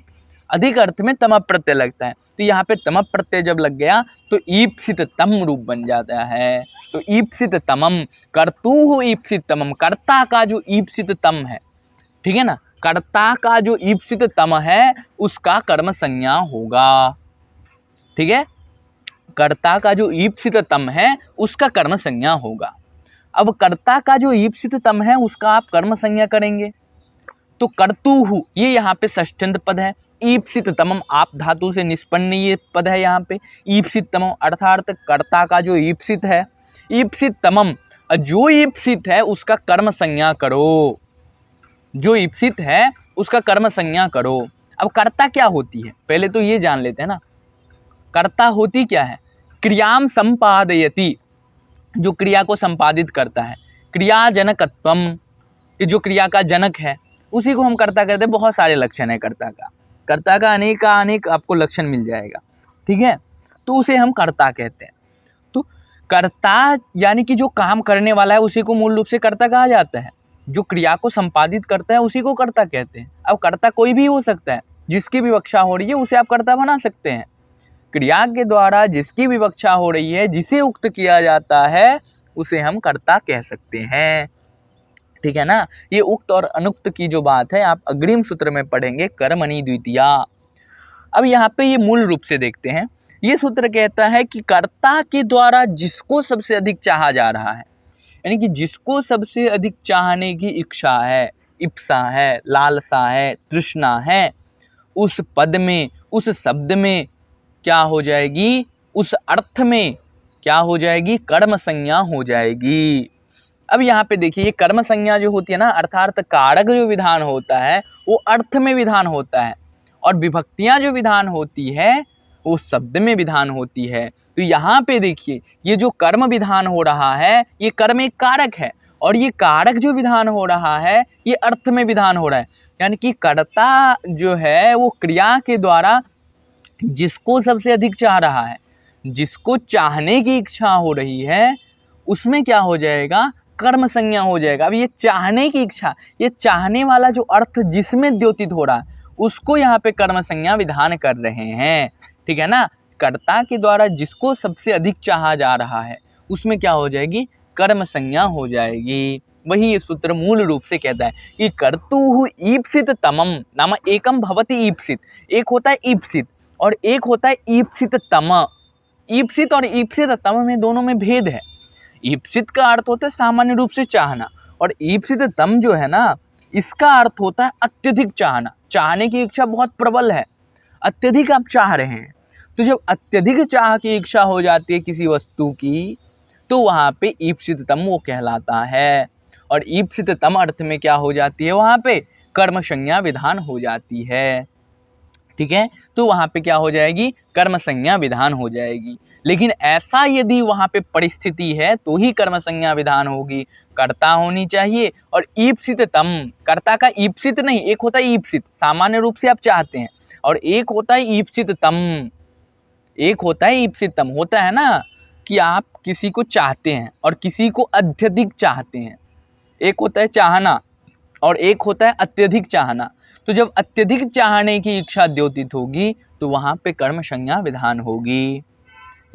अधिक अर्थ में तमप प्रत्यय लगता है। तो यहाँ पे तमप प्रत्यय जब लग गया तो ईप्सित तम रूप बन जाता है। तो ईप्सित तमम, कर्तुः ईप्सित तमम, कर्ता का जो ईप्सित तम है, ठीक है ना, कर्ता का जो ईप्सित तम है उसका कर्म संज्ञा होगा, ठीक है, कर्ता का जो ईप्सित तम है उसका कर्म संज्ञा होगा। अब कर्ता का जो ईप्सित तम है उसका आप कर्म संज्ञा करेंगे तो कर्तुः, ये यहाँ पे षष्ठ्यंत पद है, ईप्सित तमम आप धातु से निष्पन्न ये पद है यहाँ पे, ईप्सित तमम अर्थात कर्ता का जो ईप्सित है, ईप्सित तमम, जो ईप्सित है उसका कर्म संज्ञा करो, जो ईप्सित है उसका कर्म संज्ञा करो। अब कर्ता क्या होती है पहले तो ये जान लेते हैं ना, कर्ता होती क्या है, क्रियाम संपादयति, जो क्रिया को संपादित करता है, क्रिया जनकत्वम, ये जो क्रिया का जनक है उसी को हम कर्ता कहते हैं। बहुत सारे लक्षण है कर्ता का, कर्ता का अनेक आपको लक्षण मिल जाएगा, ठीक है, तो उसे हम कर्ता कहते हैं। तो कर्ता यानी कि जो काम करने वाला है उसी को मूल रूप से कर्ता कहा जाता है, जो क्रिया को संपादित करता है उसी को कर्ता कहते हैं। अब कर्ता कोई भी हो सकता है, जिसकी विवक्षा हो रही है उसे आप कर्ता बना सकते हैं, क्रिया के द्वारा जिसकी विवक्षा हो रही है, जिसे उक्त किया जाता है उसे हम कर्ता कह सकते हैं, ठीक है ना। ये उक्त और अनुक्त की जो बात है आप अग्रिम सूत्र में पढ़ेंगे, कर्मणि द्वितीया। अब यहाँ पे ये मूल रूप से देखते हैं, ये सूत्र कहता है कि कर्ता के द्वारा जिसको सबसे अधिक चाहा जा रहा है, यानी कि जिसको सबसे अधिक चाहने की इच्छा है, इप्सा है, लालसा है, तृष्णा है, उस पद में, उस शब्द में क्या हो जाएगी, उस अर्थ में क्या हो जाएगी, कर्म संज्ञा हो जाएगी। अब यहाँ पे देखिए ये कर्म संज्ञा जो होती है ना, अर्थात कारक जो विधान होता है वो अर्थ में विधान होता है, और विभक्तियां जो विधान होती है वो शब्द में विधान होती है। तो यहाँ पे देखिए ये जो कर्म विधान हो रहा है ये कर्म एक कारक है, और ये कारक जो विधान हो रहा है ये अर्थ में विधान हो रहा है, यानी कि कर्ता जो है वो क्रिया के द्वारा जिसको सबसे अधिक चाह रहा है, जिसको चाहने की इच्छा हो रही है, उसमें क्या हो जाएगा, कर्म संज्ञा हो जाएगा। अब ये चाहने की इच्छा, ये चाहने वाला जो अर्थ जिसमें द्योतित हो रहा है उसको यहाँ पे कर्म संज्ञा विधान कर रहे हैं, ठीक है ना। कर्ता के द्वारा जिसको सबसे अधिक चाहा जा रहा है उसमें क्या हो जाएगी, कर्म संज्ञा हो जाएगी। वही ये सूत्र मूल रूप से कहता है कि कर्तुः ईप्सित तमम नाम एकम भवति ईप्सित, एक होता है ईप्सित और एक होता है ईप्सित तम। ईप्सित और ईप्सित तम में दोनों में भेद है। ईप्सित का अर्थ होता है सामान्य रूप से चाहना, और ईप्सित तम जो है ना इसका अर्थ होता है अत्यधिक चाहना, चाहने की इच्छा बहुत प्रबल है, अत्यधिक आप चाह रहे हैं। तो जब अत्यधिक चाह की इच्छा हो जाती है किसी वस्तु की तो वहां पे ईप्सित तम वो कहलाता है, और ईप्सित तम अर्थ में क्या हो जाती है, वहां पे कर्म संज्ञा विधान हो जाती है, ठीक है। तो वहां पे क्या हो जाएगी, कर्म संज्ञा विधान हो जाएगी। लेकिन ऐसा यदि वहां पे परिस्थिति है तो ही कर्म संज्ञा विधान होगी, कर्ता होनी चाहिए। और ईप्सित तम, कर्ता का ईप्सित नहीं, एक होता है ईप्सित सामान्य रूप से आप चाहते हैं, और एक होता है ईप्सित तम, एक होता है ईप्सित तम, होता है ना कि आप किसी को चाहते हैं और किसी को अत्यधिक चाहते हैं। एक होता है चाहना और एक होता है अत्यधिक चाहना। तो जब अत्यधिक चाहने की इच्छा द्योतित होगी तो वहाँ पे कर्म संज्ञा विधान होगी।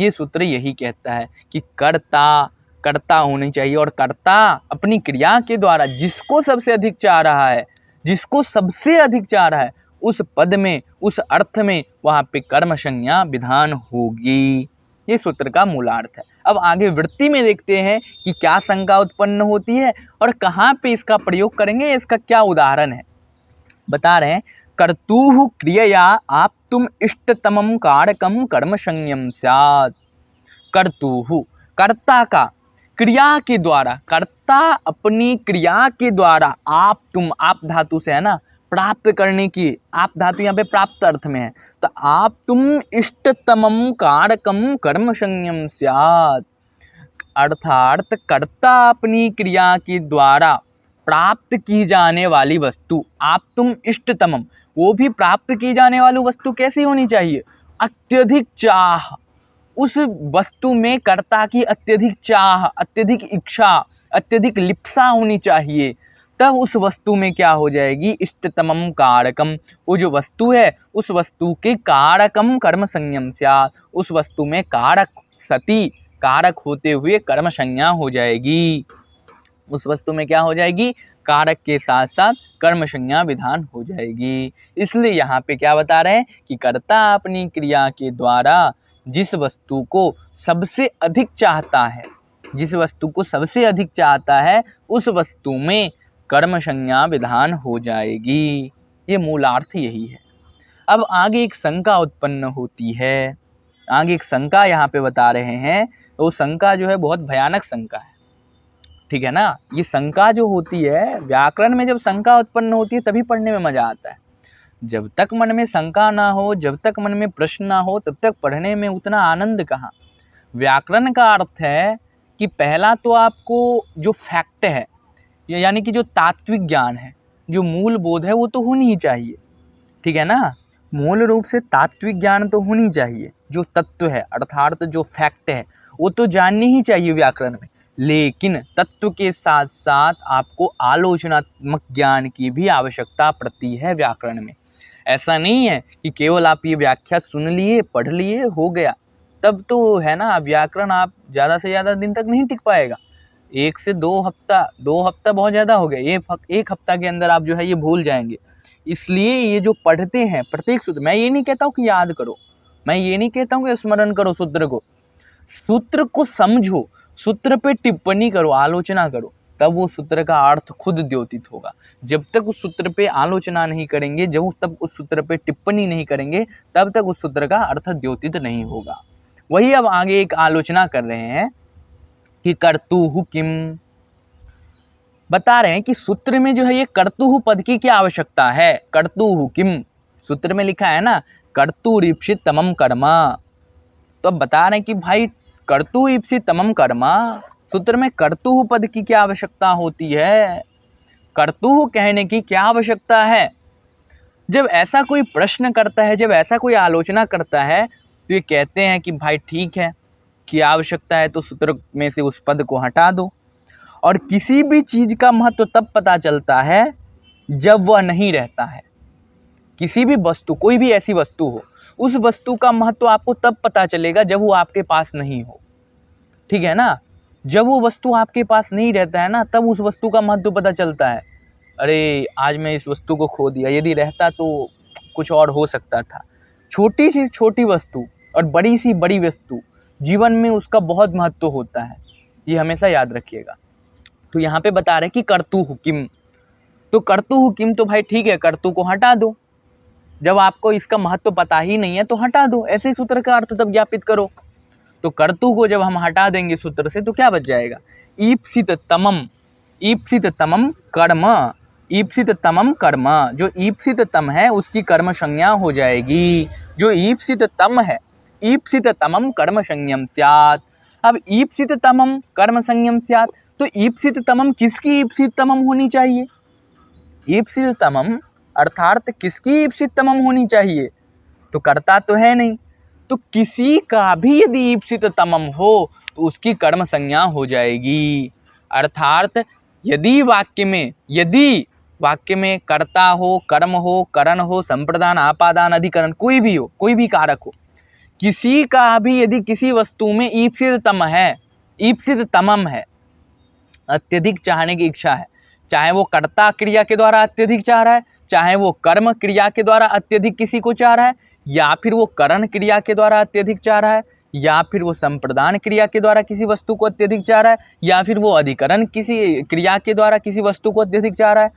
ये सूत्र यही कहता है कि कर्ता होनी चाहिए और कर्ता अपनी क्रिया के द्वारा जिसको सबसे अधिक चाह रहा है, जिसको सबसे अधिक चाह रहा है, उस पद में, उस अर्थ में वहाँ पे कर्म संज्ञा विधान होगी। ये सूत्र का मूलार्थ है। अब आगे वृत्ति में देखते हैं कि क्या शंका उत्पन्न होती है और कहाँ पे इसका प्रयोग करेंगे, इसका क्या उदाहरण है। बता रहे हैं, कर्तुः क्रियया आप तुम इष्टतमं कारकम कर्म संज्ञम स्यात्। कर्तुः कर्ता का क्रिया के द्वारा, कर्ता अपनी क्रिया के द्वारा आप तुम, आप धातु से है ना, प्राप्त करने की, आप धातु यहाँ पे प्राप्त अर्थ में है, तो आप तुम इष्टतमं कारकम कर्म संज्ञम स्यात्, अर्थात कर्ता अपनी क्रिया के द्वारा प्राप्त की जाने वाली वस्तु, आप तुम इष्टतमम, वो भी प्राप्त की जाने वाली वस्तु कैसी होनी चाहिए, अत्यधिक चाह, उस वस्तु में कर्ता की अत्यधिक चाह, अत्यधिक इच्छा, अत्यधिक लिप्सा होनी चाहिए। तब उस वस्तु में क्या हो जाएगी, इष्टतमम कारकम, वो जो वस्तु है उस वस्तु के कारकम कर्म संज्ञम स्यात्, उस वस्तु में कारक सती, कारक होते हुए कर्म संज्ञा हो जाएगी। उस वस्तु में क्या हो जाएगी, कारक के साथ साथ कर्म संज्ञा विधान हो जाएगी। इसलिए यहाँ पे क्या बता रहे हैं कि कर्ता अपनी क्रिया के द्वारा जिस वस्तु को सबसे अधिक चाहता है, जिस वस्तु को सबसे अधिक चाहता है, उस वस्तु में कर्म संज्ञा विधान हो जाएगी। ये मूलार्थ यही है। अब आगे एक शंका उत्पन्न होती है, आगे एक शंका यहाँ पे बता रहे हैं। तो शंका जो है बहुत भयानक शंका है, ठीक है ना। ये शंका जो होती है, व्याकरण में जब शंका उत्पन्न होती है तभी पढ़ने में मजा आता है। जब तक मन में शंका ना हो, जब तक मन में प्रश्न ना हो, तब तक पढ़ने में उतना आनंद कहाँ। व्याकरण का अर्थ है कि पहला तो आपको जो फैक्ट है, यानी कि जो तात्विक ज्ञान है, जो मूल बोध है, वो तो होनी ही चाहिए, ठीक है ना। मूल रूप से तात्विक ज्ञान तो होनी चाहिए, जो तत्व है अर्थात जो फैक्ट है वो तो जाननी ही चाहिए व्याकरण में। लेकिन तत्व के साथ साथ आपको आलोचनात्मक ज्ञान की भी आवश्यकता पड़ती है व्याकरण में। ऐसा नहीं है कि केवल आप ये व्याख्या सुन लिए, पढ़ लिए, हो गया, तब तो है ना व्याकरण आप ज़्यादा से ज़्यादा दिन तक नहीं टिक पाएगा। 1 से 2 हफ्ता, 2 हफ्ता बहुत ज़्यादा हो गया, एक हफ्ता के अंदर आप जो है ये भूल जाएंगे। इसलिए ये जो पढ़ते हैं प्रत्येक सूत्र, मैं ये नहीं कहता हूँ कि याद करो, मैं ये नहीं कहता हूँ कि स्मरण करो सूत्र को, सूत्र को समझो, सूत्र पे टिप्पणी करो, आलोचना करो, तब वो सूत्र का अर्थ खुद द्योतित होगा। जब तक उस सूत्र पे आलोचना नहीं करेंगे, जब तक उस सूत्र पे टिप्पणी नहीं करेंगे, तब तक उस सूत्र का अर्थ द्योतित नहीं होगा। वही अब आगे एक आलोचना कर रहे हैं कि कर्तुः किम, बता रहे हैं कि सूत्र में जो है ये कर्तुः पद की क्या आवश्यकता है। कर्तुः किम सूत्र में लिखा है ना, कर्तुरीप्सित तमम कर्म, तो अब बता रहे हैं कि भाई कर्तुरीप्सित तमम कर्म, सूत्र में कर्तुः पद की क्या आवश्यकता होती है, कर्तुः कहने की क्या आवश्यकता है। जब ऐसा कोई प्रश्न करता है, जब ऐसा कोई आलोचना करता है, तो ये कहते हैं कि भाई ठीक है कि आवश्यकता है तो सूत्र में से उस पद को हटा दो। और किसी भी चीज का महत्व तब पता चलता है जब वह नहीं रहता है। किसी भी वस्तु, कोई भी ऐसी वस्तु हो, उस वस्तु का महत्व आपको तब पता चलेगा जब वो आपके पास नहीं हो, ठीक है ना। जब वो वस्तु आपके पास नहीं रहता है ना, तब उस वस्तु का महत्व पता चलता है। अरे आज मैं इस वस्तु को खो दिया, यदि रहता तो कुछ और हो सकता था। छोटी सी छोटी वस्तु और बड़ी सी बड़ी वस्तु, जीवन में उसका बहुत महत्व होता है, ये हमेशा याद रखिएगा। तो यहाँ पे बता रहे कि कर्तुः किम, तो कर्तुः किम तो भाई ठीक है, कर्तु को हटा दो। जब आपको इसका महत्व पता ही नहीं है तो हटा दो, ऐसे ही सूत्र का अर्थ तब ज्ञापित करो। तो कर्तु को जब हम हटा देंगे सूत्र से तो क्या बच जाएगा, ईप्सित तमम, ईप्सित तमम कर्म, ईप्सित तमम कर्म, जो ईप्सित तम है उसकी कर्म संज्ञा हो जाएगी। जो ईप्सित तम है, ईप्सित तमम कर्म संज्ञम स्यात्। अब ईप्सित तमम कर्म संज्ञम स्यात्, तो ईप्सित तमम किसकी ईप्सित तमम होनी चाहिए, ईप्सित तमम अर्थात किसकी ईप्सित तमम होनी चाहिए, तो कर्ता तो है नहीं, तो किसी का भी यदि ईप्सित तमम हो तो उसकी कर्म संज्ञा हो जाएगी। अर्थात यदि वाक्य में कर्ता हो, कर्म हो, करण हो, संप्रदान, आपादान, अधिकरण, कोई भी हो, कोई भी कारक हो, किसी का भी यदि किसी वस्तु में ईप्सित तमम है, अत्यधिक चाहने की इच्छा है, चाहे वो कर्ता क्रिया के द्वारा अत्यधिक चाह रहा है, चाहे वो कर्म क्रिया के द्वारा अत्यधिक किसी को चाह रहा है, या फिर वो करण क्रिया के द्वारा अत्यधिक चाह रहा है, या फिर वो संप्रदान क्रिया के द्वारा किसी वस्तु को अत्यधिक चाह रहा है, या फिर वो अधिकरण किसी क्रिया के द्वारा किसी वस्तु को अत्यधिक चाह रहा है,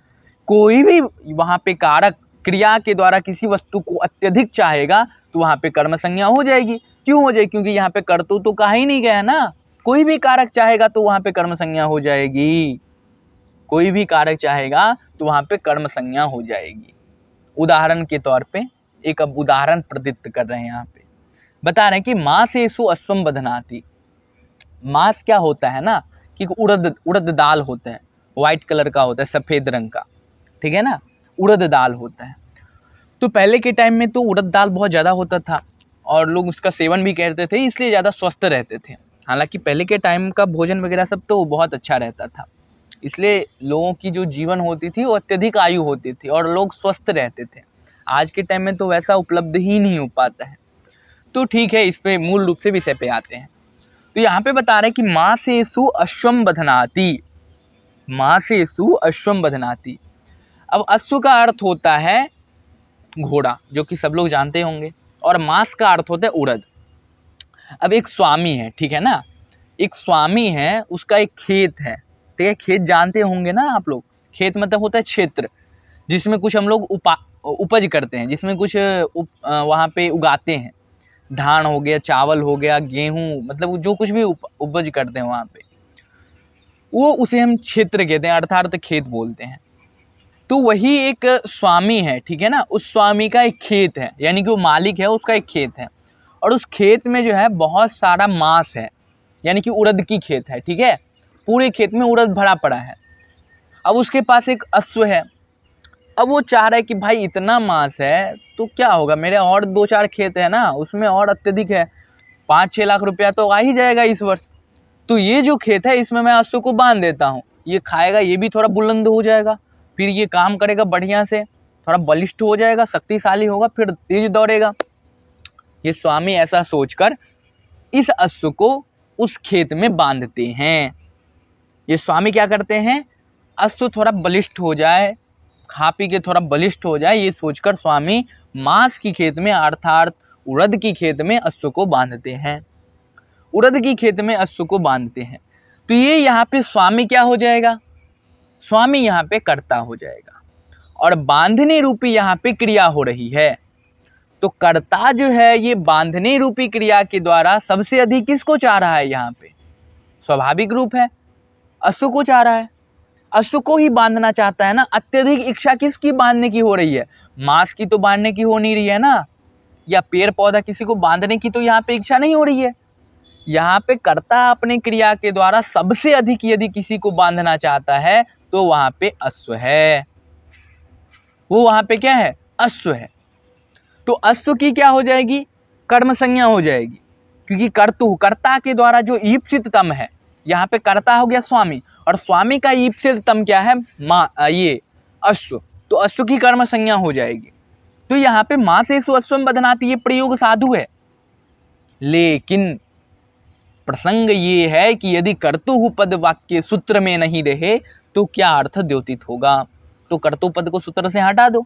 कोई भी वहाँ पे कारक क्रिया के द्वारा किसी वस्तु को अत्यधिक चाहेगा तो वहाँ पे कर्म संज्ञा हो जाएगी। क्यों हो जाएगी? क्योंकि यहाँ पे कर्तु तो कहा ही नहीं गया ना। कोई भी कारक चाहेगा तो वहाँ पे कर्म संज्ञा हो जाएगी। कोई भी कारक चाहेगा तो वहाँ पे कर्म संज्ञा हो जाएगी। उदाहरण के तौर पे एक अब उदाहरण प्रदत्त कर रहे हैं, यहाँ पे बता रहे हैं कि मासेषु अश्वम बध्नाति। मास क्या होता है ना कि उड़द दाल होता है, व्हाइट कलर का होता है, सफेद रंग का, ठीक है ना, उड़द दाल होता है। तो पहले के टाइम में तो उड़द दाल बहुत ज़्यादा होता था और लोग उसका सेवन भी करते थे, इसलिए ज़्यादा स्वस्थ रहते थे। हालांकि पहले के टाइम का भोजन वगैरह सब तो बहुत अच्छा रहता था, इसलिए लोगों की जो जीवन होती थी वो अत्यधिक आयु होती थी और लोग स्वस्थ रहते थे। आज के टाइम में तो वैसा उपलब्ध ही नहीं हो पाता है। तो ठीक है, इस पे मूल रूप से विषय पे आते हैं। तो यहाँ पे बता रहे हैं कि मासेषु अश्वम बध्नाति, मासेषु अश्वम बध्नाति। अब अश्व का अर्थ होता है घोड़ा, जो कि सब लोग जानते होंगे, और मास का अर्थ होता है उड़द। अब एक स्वामी है, ठीक है ना, एक स्वामी है, उसका एक खेत है, ठीक है। खेत जानते होंगे ना आप लोग, खेत मतलब होता है क्षेत्र जिसमें कुछ हम लोग उपज करते हैं, जिसमें कुछ वहाँ पे उगाते हैं। धान हो गया, चावल हो गया, गेहूं, मतलब जो कुछ भी उपज करते हैं वहाँ पे, वो उसे हम क्षेत्र कहते हैं, अर्थात खेत बोलते हैं। तो वही एक स्वामी है, ठीक है ना, उस स्वामी का एक खेत है, यानी कि वो मालिक है, उसका एक खेत है, और उस खेत में जो है बहुत सारा मांस है, यानी कि उड़द की खेत है, ठीक है, पूरे खेत में उड़द भरा पड़ा है। अब उसके पास एक अश्व है। अब वो चाह रहा है कि भाई इतना मांस है तो क्या होगा, मेरे और 2-4 खेत है ना, उसमें और अत्यधिक है, 5-6 लाख रुपया तो आ ही जाएगा इस वर्ष। तो ये जो खेत है इसमें मैं अश्व को बांध देता हूँ, ये खाएगा, ये भी थोड़ा बुलंद हो जाएगा, फिर ये काम करेगा बढ़िया से, थोड़ा बलिष्ठ हो जाएगा, शक्तिशाली होगा, फिर तेज दौड़ेगा। ये स्वामी ऐसा सोचकर इस अश्व को उस खेत में बांधते हैं। ये स्वामी क्या करते हैं, अश्व थोड़ा बलिष्ठ हो जाए, खा पी के थोड़ा बलिष्ठ हो जाए, ये सोचकर स्वामी मांस की खेत में अर्थात उड़द की खेत में अश्व को बांधते हैं। उड़द की खेत में अश्व को बांधते हैं। तो ये यहाँ पे स्वामी क्या हो जाएगा, स्वामी यहाँ पे कर्ता हो जाएगा, और बांधने रूपी यहाँ पे क्रिया हो रही है। तो कर्ता जो है ये बांधने रूपी क्रिया के द्वारा सबसे अधिक किसको चाह रहा है, यहाँ पे स्वाभाविक रूप है अश्व को चाह रहा है, अश्व को ही बांधना चाहता है ना। अत्यधिक इच्छा किसकी बांधने की हो रही है, मांस की तो बांधने की हो नहीं रही है ना, या पेड़ पौधा किसी को बांधने की तो यहाँ पे इच्छा नहीं हो रही है। यहाँ पे कर्ता अपने क्रिया के द्वारा सबसे अधिक यदि किसी को बांधना चाहता है तो वहां पे अश्व है, वो वहां पे क्या है, अश्व है। तो अश्व की क्या हो जाएगी, कर्म संज्ञा हो जाएगी, क्योंकि कर्ता के द्वारा जो ईप्सित तम है, यहाँ पे कर्ता हो गया स्वामी, और स्वामी का ईप्सित तम क्या है, ये अश्व, तो अश्व की कर्म संज्ञा हो जाएगी। तो यहाँ पे मासेषु अश्वम बध्नाति ये प्रयोग साधु है, लेकिन प्रसंग ये है कि यदि कर्तु पद वाक्य सूत्र में नहीं रहे तो क्या अर्थ द्योतित होगा। तो कर्तु पद को सूत्र से हटा दो,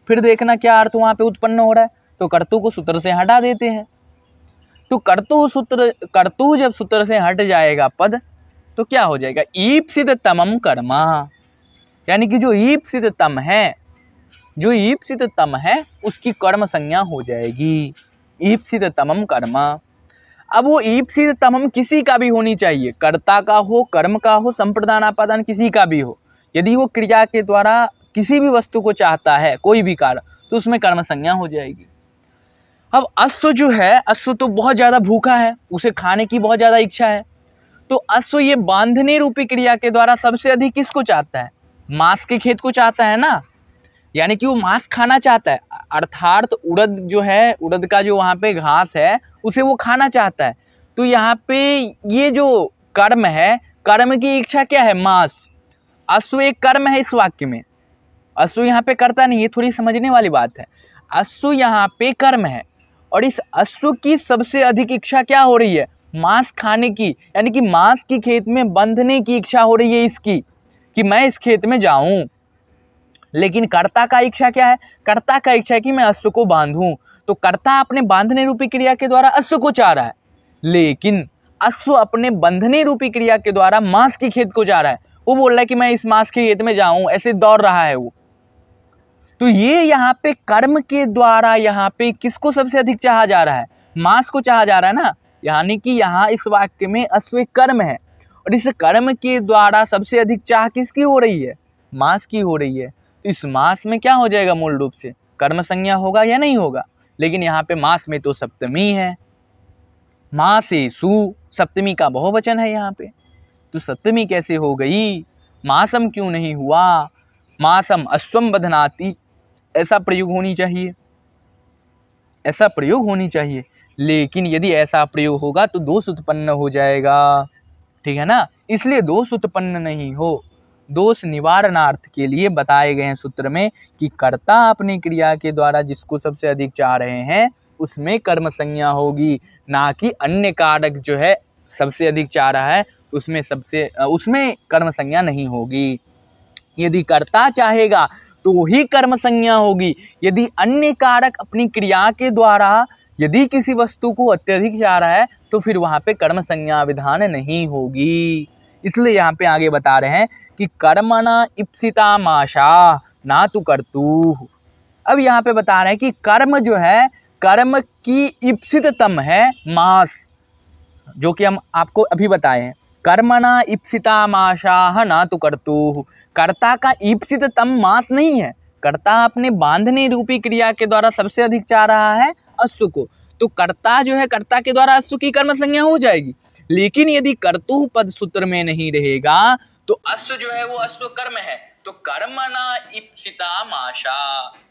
फिर देखना क्या अर्थ वहां पे उत्पन्न हो रहा है। तो कर्तु को सूत्र से हटा देते हैं। तो कर्तु जब सूत्र से हट जाएगा पद तो क्या हो जाएगा, ईप्सित तमम कर्मा, यानी कि जो ईप्सित तम है उसकी कर्म संज्ञा हो जाएगी, ईप्सित तमम कर्मा। अब वो ईप्सित तमम किसी का भी होनी चाहिए, कर्ता का हो, कर्म का हो, संप्रदान आपादान किसी का भी हो, यदि वो क्रिया के द्वारा किसी भी वस्तु को चाहता है, कोई भी कार्य, तो उसमें कर्म संज्ञा हो जाएगी। अब अश्व जो है, अश्व तो बहुत ज्यादा भूखा है, उसे खाने की बहुत ज्यादा इच्छा है, तो अश्व ये बांधने रूपी क्रिया के द्वारा सबसे अधिक किसको चाहता है, मांस के खेत को चाहता है ना, यानी कि वो मांस खाना चाहता है, अर्थात उड़द जो है, उड़द का जो वहां पे घास है उसे वो खाना चाहता है। तो यहाँ पे ये जो कर्म है, कर्म की इच्छा क्या है? मास। अश्व एक कर्म है इस वाक्य में, अश्व यहाँ पे करता नहीं, ये थोड़ी समझने वाली बात है। अश्व यहाँ पे कर्म है और इस अश्व की सबसे अधिक इच्छा क्या हो रही है? मांस खाने की, यानी कि मांस की खेत में बंधने की इच्छा हो रही है इसकी, कि मैं इस खेत में जाऊं। लेकिन कर्ता का इच्छा क्या है? कर्ता का इच्छा है कि मैं अश्व को बांधूं। तो कर्ता अपने बांधने रूपी क्रिया के द्वारा अश्व को चाह रहा है, लेकिन अश्व अपने बंधने रूपी क्रिया के द्वारा मांस की खेत को जा रहा है। वो बोल रहा है कि मैं इस मांस के खेत में जाऊं, ऐसे दौड़ रहा है वो। तो ये यहाँ पे कर्म के द्वारा यहाँ पे किसको सबसे अधिक चाहा जा रहा है? मांस को चाहा जा रहा है ना। यानी कि यहाँ इस वाक्य में अश्व कर्म है और इस कर्म के द्वारा सबसे अधिक चाह किसकी हो रही है? मांस की हो रही है। तो इस मांस में क्या हो जाएगा? मूल रूप से कर्म संज्ञा होगा या नहीं होगा? लेकिन यहाँ पे मांस में तो सप्तमी है, मासेसु, सप्तमी का बहुवचन है यहाँ पे, तो सप्तमी कैसे हो गई? मासम क्यों नहीं हुआ? मासम अश्वम बधनाति, ऐसा प्रयोग होनी चाहिए, ऐसा प्रयोग होनी चाहिए। लेकिन यदि ऐसा प्रयोग होगा तो दोष उत्पन्न हो जाएगा, ठीक है ना। इसलिए दोष उत्पन्न नहीं हो, दोष निवारणार्थ के लिए बताए गए हैं सूत्र में कि कर्ता अपनी क्रिया के द्वारा जिसको सबसे अधिक चाह रहे हैं उसमें कर्म संज्ञा होगी, ना कि अन्य कारक जो है सबसे अधिक चाह रहा है उसमें कर्म संज्ञा नहीं होगी। यदि कर्ता चाहेगा तो ही कर्म संज्ञा होगी। यदि अन्य कारक अपनी क्रिया के द्वारा यदि किसी वस्तु को अत्यधिक चाह रहा है तो फिर वहां पे कर्म संज्ञा विधान नहीं होगी। इसलिए यहाँ पे आगे बता रहे हैं कि कर्मणा इप्सिता माशा ना तु कर्तु। अब यहाँ पे बता रहे हैं कि कर्म जो है, कर्म की इप्सिततम है मास, जो कि हम आपको अभी बताए हैं। कर्मणा इप्सिता माशाह ना तु कर्तुः, कर्ता का इप्सिततम मास नहीं है। कर्ता अपने बांधने रूपी क्रिया के द्वारा सबसे अधिक चाह रहा है अश्व को, तो कर्ता जो है, कर्ता के द्वारा अश्व की कर्म संज्ञा हो जाएगी। लेकिन यदि कर्तुः पद सूत्र में नहीं रहेगा तो अश्व जो है वो अश्व कर्म है, तो कर्मणा इप्सिता माशा।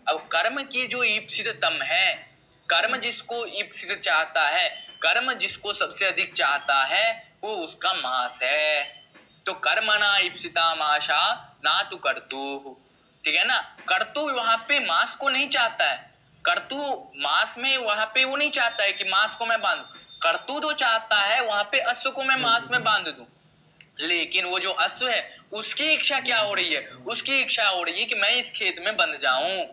अब कर्म की जो इप्सिततम है, कर्म जिसको इप्सित चाहता है, कर्म जिसको सबसे अधिक चाहता है वो उसका मास है। तो कर्मणा इप्सिता माशा ना तु कर्तु, ठीक है ना। कर्तु वहां पे मास को नहीं चाहता है, कर्तु मास में वहां पे वो नहीं चाहता है कि मास को मैं बांधूं, कर्तु तो चाहता है वहां पे अश्व को मैं मास में बांध दूं। लेकिन वो जो अश्व है उसकी इच्छा क्या हो रही है? उसकी इच्छा हो रही है कि मैं इस खेत में बंध जाऊं,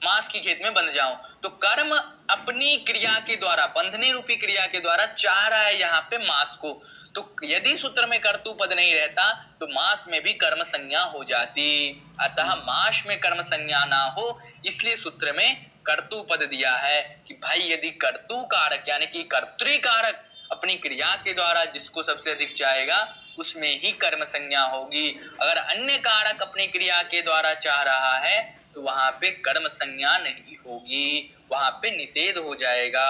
मांस की खेत में बंध जाऊं। तो कर्म अपनी क्रिया के द्वारा, बंधने रूपी क्रिया के द्वारा चाह रहा है यहाँ पे मांस को। तो यदि सूत्र में कर्तु पद नहीं रहता तो मास में भी कर्म संज्ञा हो जाती। अतः मास में कर्म संज्ञा ना हो इसलिए सूत्र में कर्तु पद दिया है कि भाई यदि कर्तु कारक यानी कि कर्तृकारक अपनी क्रिया के द्वारा जिसको सबसे अधिक चाहेगा उसमें ही कर्म संज्ञा होगी। अगर अन्य कारक अपनी क्रिया के द्वारा चाह रहा है तो वहां पे कर्म संज्ञा नहीं होगी, वहां पे निषेध हो जाएगा,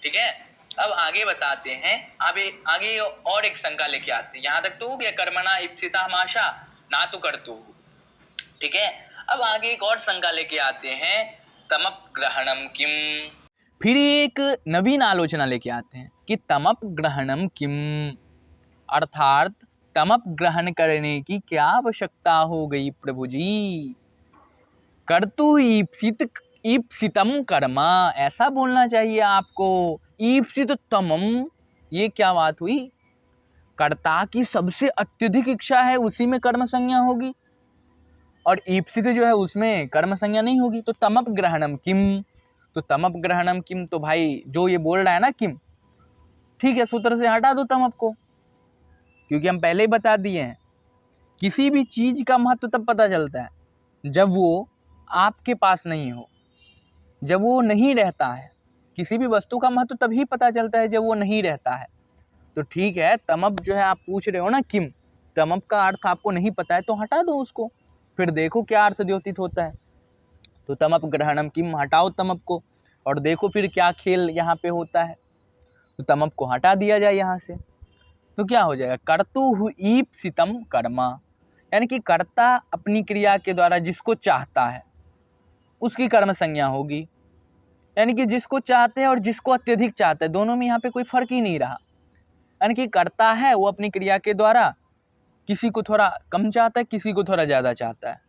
ठीक है। अब आगे बताते हैं, आगे और एक शंका लेके आते हैं। यहां तक तो हो गया कर्मणा इप्सिता माशा ना तो कर्तु, ठीक है। अब आगे एक और शंका लेके आते हैं, तमप ग्रहणम किम। फिर एक नवीन आलोचना लेके आते हैं कि तमप ग्रहणम किम, अर्थात तमप ग्रहण करने की क्या आवश्यकता हो गई प्रभु जी। कर्तु ईप्सितम कर्म, ऐसा बोलना चाहिए आपको। ईप्सित तमम, ये क्या बात हुई? कर्ता की सबसे अत्यधिक इच्छा है उसी में कर्म संज्ञा होगी और ईप्सित जो है उसमें कर्म संज्ञा नहीं होगी। तो तमप ग्रहणम किम, तो तमप ग्रहणम किम, तो भाई जो ये बोल रहा है ना किम, ठीक है, सूत्र से हटा दो तमप को, क्योंकि हम पहले ही बता दिए हैं किसी भी चीज का महत्व तब पता चलता है जब वो आपके पास नहीं हो, जब वो नहीं रहता है। किसी भी वस्तु का महत्व तभी पता चलता है जब वो नहीं रहता है। तो ठीक है, तमप जो है आप पूछ रहे हो ना किम, तमप का अर्थ आपको नहीं पता है तो हटा दो उसको, फिर देखो क्या अर्थ द्योतित होता है। तो तमप ग्रहणम किम, हटाओ तमप को और देखो फिर क्या खेल यहाँ पे होता है। तो तमप को हटा दिया जाए यहाँ से तो क्या हो जाएगा? कर्तु ईप्सितम कर्म, यानी कि कर्ता अपनी क्रिया के द्वारा जिसको चाहता है उसकी कर्म संज्ञा होगी। यानी कि जिसको चाहते हैं और जिसको अत्यधिक चाहते हैं, दोनों में यहाँ पे कोई फर्क ही नहीं रहा। यानी कि कर्ता है वो अपनी क्रिया के द्वारा किसी को थोड़ा कम चाहता है, किसी को थोड़ा ज्यादा चाहता है।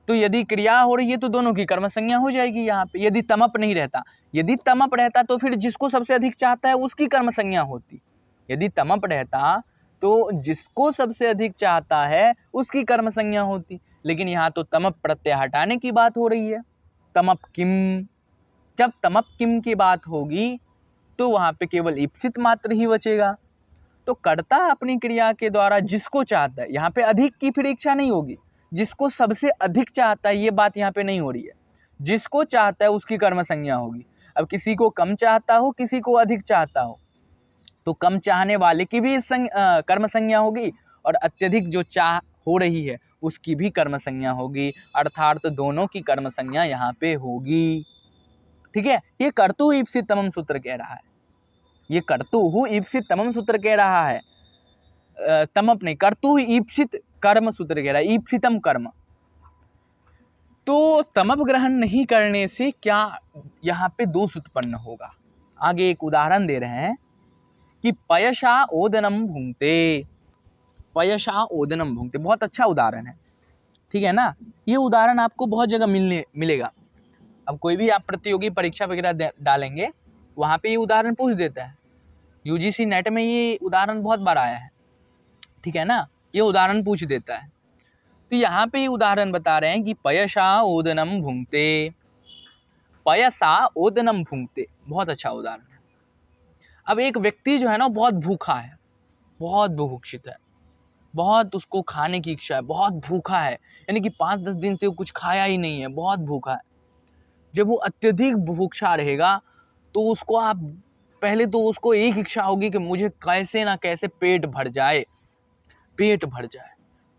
तो यदि क्रिया हो रही है तो दोनों की कर्म संज्ञा हो जाएगी यहाँ पे। यदि तमप नहीं रहता, यदि तमप रहता तो फिर जिसको सबसे अधिक चाहता है उसकी कर्म संज्ञा होती। यदि तमप रहता तो जिसको सबसे अधिक चाहता है उसकी कर्म संज्ञा होती। लेकिन यहाँ तो तमप प्रत्यय हटाने की बात हो रही है। तमप किम, जब तमप किम की बात होगी तो वहां पे केवल ईप्सित मात्र ही बचेगा। तो कर्ता अपनी क्रिया के द्वारा जिसको चाहता है, यहाँ पे अधिक की फिर इच्छा नहीं होगी, जिसको सबसे अधिक चाहता है ये बात यहाँ पे नहीं हो रही है। जिसको चाहता है उसकी कर्म संज्ञा होगी। अब किसी को कम चाहता हो, किसी को अधिक चाहता हो, तो कम चाहने वाले की भी कर्म संज्ञा होगी और अत्यधिक जो चाह हो रही है उसकी भी कर्म संज्ञा होगी, अर्थात दोनों की कर्म संज्ञा यहाँ पे होगी। ठीक है, ये कर्तु ईप्सित तमम सूत्र कह रहा है, ये कर्तु ईप्सित तमम सूत्र कह रहा है, तमप नहीं, कर्तु ईप्सित कर्म सूत्र कह रहा है, ईप्सितम कर्म। तो तमप ग्रहण नहीं करने से क्या यहाँ पे दोष उत्पन्न होगा। आगे एक उदाहरण दे रहे हैं कि पयशा ओदनम भुंक्ते, पयशा ओदनम भुंक्ते, बहुत अच्छा उदाहरण है। ठीक है ना, ये उदाहरण आपको बहुत जगह मिलेगा। अब कोई भी आप प्रतियोगी परीक्षा वगैरह डालेंगे वहां पे ये उदाहरण पूछ देता है। यूजीसी नेट में ये उदाहरण बहुत बार आया है। ठीक है ना, ये उदाहरण पूछ देता है। तो यहाँ पे ये उदाहरण बता रहे हैं कि पयशा ओदनम भुंक्ते, पयसा ओदनम भुंक्ते, बहुत अच्छा उदाहरण है। अब एक व्यक्ति जो है ना बहुत भूखा है, बहुत बुभुक्षित है, बहुत उसको खाने की इच्छा है, बहुत भूखा है, यानी कि 5-10 दिन से वो कुछ खाया ही नहीं है, बहुत भूखा है। जब वो अत्यधिक बुभुक्षा रहेगा तो उसको आप पहले तो उसको एक इच्छा होगी कि मुझे कैसे ना कैसे पेट भर जाए, पेट भर जाए।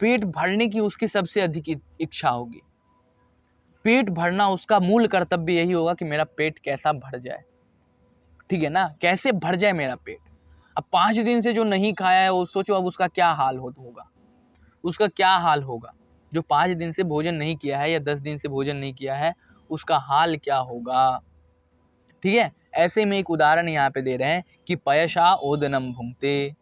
पेट भरने की उसकी सबसे अधिक इच्छा होगी। पेट भरना उसका मूल कर्तव्य यही होगा कि मेरा पेट कैसा भर जाए। ठीक है ना, कैसे भर जाए मेरा पेट। अब 5 दिन से जो नहीं खाया है वो सोचो अब उसका क्या हाल होगा, उसका क्या हाल होगा। जो 5 दिन से भोजन नहीं किया है या 10 दिन से भोजन नहीं किया है उसका हाल क्या होगा। ठीक है, ऐसे में एक उदाहरण यहाँ पे दे रहे हैं कि पयशा ओदनम भुंक्ते।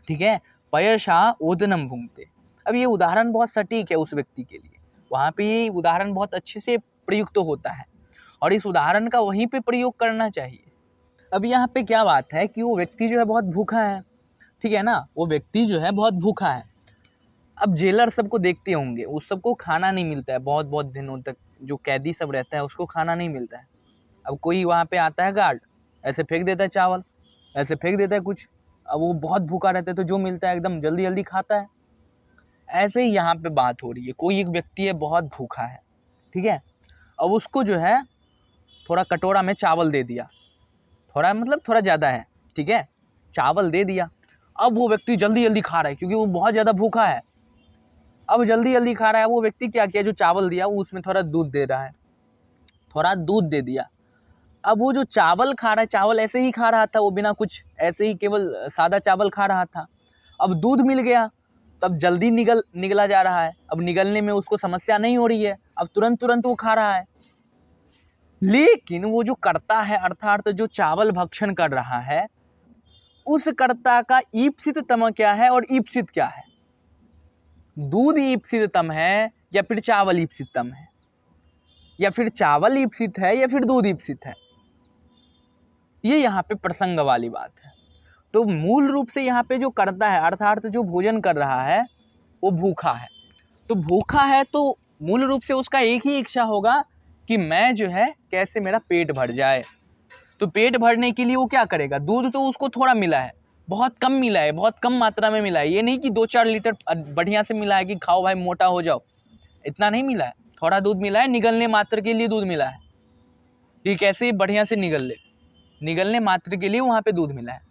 ठीक है, पयशा ओदनम भुंक्ते। अब ये उदाहरण बहुत सटीक है उस व्यक्ति के लिए, वहां पे ये उदाहरण बहुत अच्छे से प्रयुक्त होता है और इस उदाहरण का वहीं पे प्रयोग करना चाहिए। अब यहाँ पे क्या बात है कि वो व्यक्ति जो है बहुत भूखा है। ठीक है ना, वो व्यक्ति जो है बहुत भूखा है। अब जेलर सबको देखते होंगे, उस सबको खाना नहीं मिलता है, बहुत बहुत दिनों तक जो कैदी सब रहता है उसको खाना नहीं मिलता है। अब कोई वहाँ पे आता है गार्ड, ऐसे फेंक देता है चावल, ऐसे फेंक देता है कुछ। अब वो बहुत भूखा रहता है तो जो मिलता है एकदम जल्दी जल्दी खाता है। ऐसे ही यहाँ पे बात हो रही है, कोई एक व्यक्ति है बहुत भूखा है। ठीक है, अब उसको जो है थोड़ा कटोरा में चावल दे दिया, थोड़ा मतलब थोड़ा ज़्यादा है। ठीक है, चावल दे दिया। अब वो व्यक्ति जल्दी जल्दी खा रहा है क्योंकि वो बहुत ज़्यादा भूखा है। अब जल्दी जल्दी खा रहा है, वो व्यक्ति क्या किया, जो चावल दिया वो उसमें थोड़ा दूध दे रहा है, थोड़ा दूध दे दिया। अब वो जो चावल खा रहा है, चावल ऐसे ही खा रहा था, वो बिना कुछ ऐसे ही केवल सादा चावल खा रहा था। अब दूध मिल गया तो अब जल्दी निगला जा रहा है, अब निगलने में उसको समस्या नहीं हो रही है, अब तुरंत तुरंत वो खा रहा है। लेकिन वो जो कर्ता है अर्थात जो चावल भक्षण कर रहा है उस कर्ता का ईप्सिततम क्या है और ईप्सित क्या है। दूध ईप्सिततम है या फिर चावल ईप्सिततम है, या फिर चावल ईप्सित है या फिर दूध ईप्सित है। ये यहाँ पे प्रसंग वाली बात है। तो मूल रूप से यहाँ पे जो कर्ता है अर्थात जो भोजन कर रहा है वो भूखा है। तो भूखा है तो मूल रूप से उसका एक ही इच्छा होगा कि मैं जो है कैसे मेरा पेट भर जाए। तो पेट भरने के लिए वो क्या करेगा, दूध तो उसको थोड़ा मिला है, बहुत कम मिला है, बहुत कम मात्रा में मिला है। ये नहीं कि 2-4 लीटर बढ़िया से मिला है कि खाओ भाई मोटा हो जाओ, इतना नहीं मिला है। थोड़ा दूध मिला है, निगलने मात्र के लिए दूध मिला है कि कैसे बढ़िया से निगल ले, निगलने मात्र के लिए वहां पे दूध मिला है।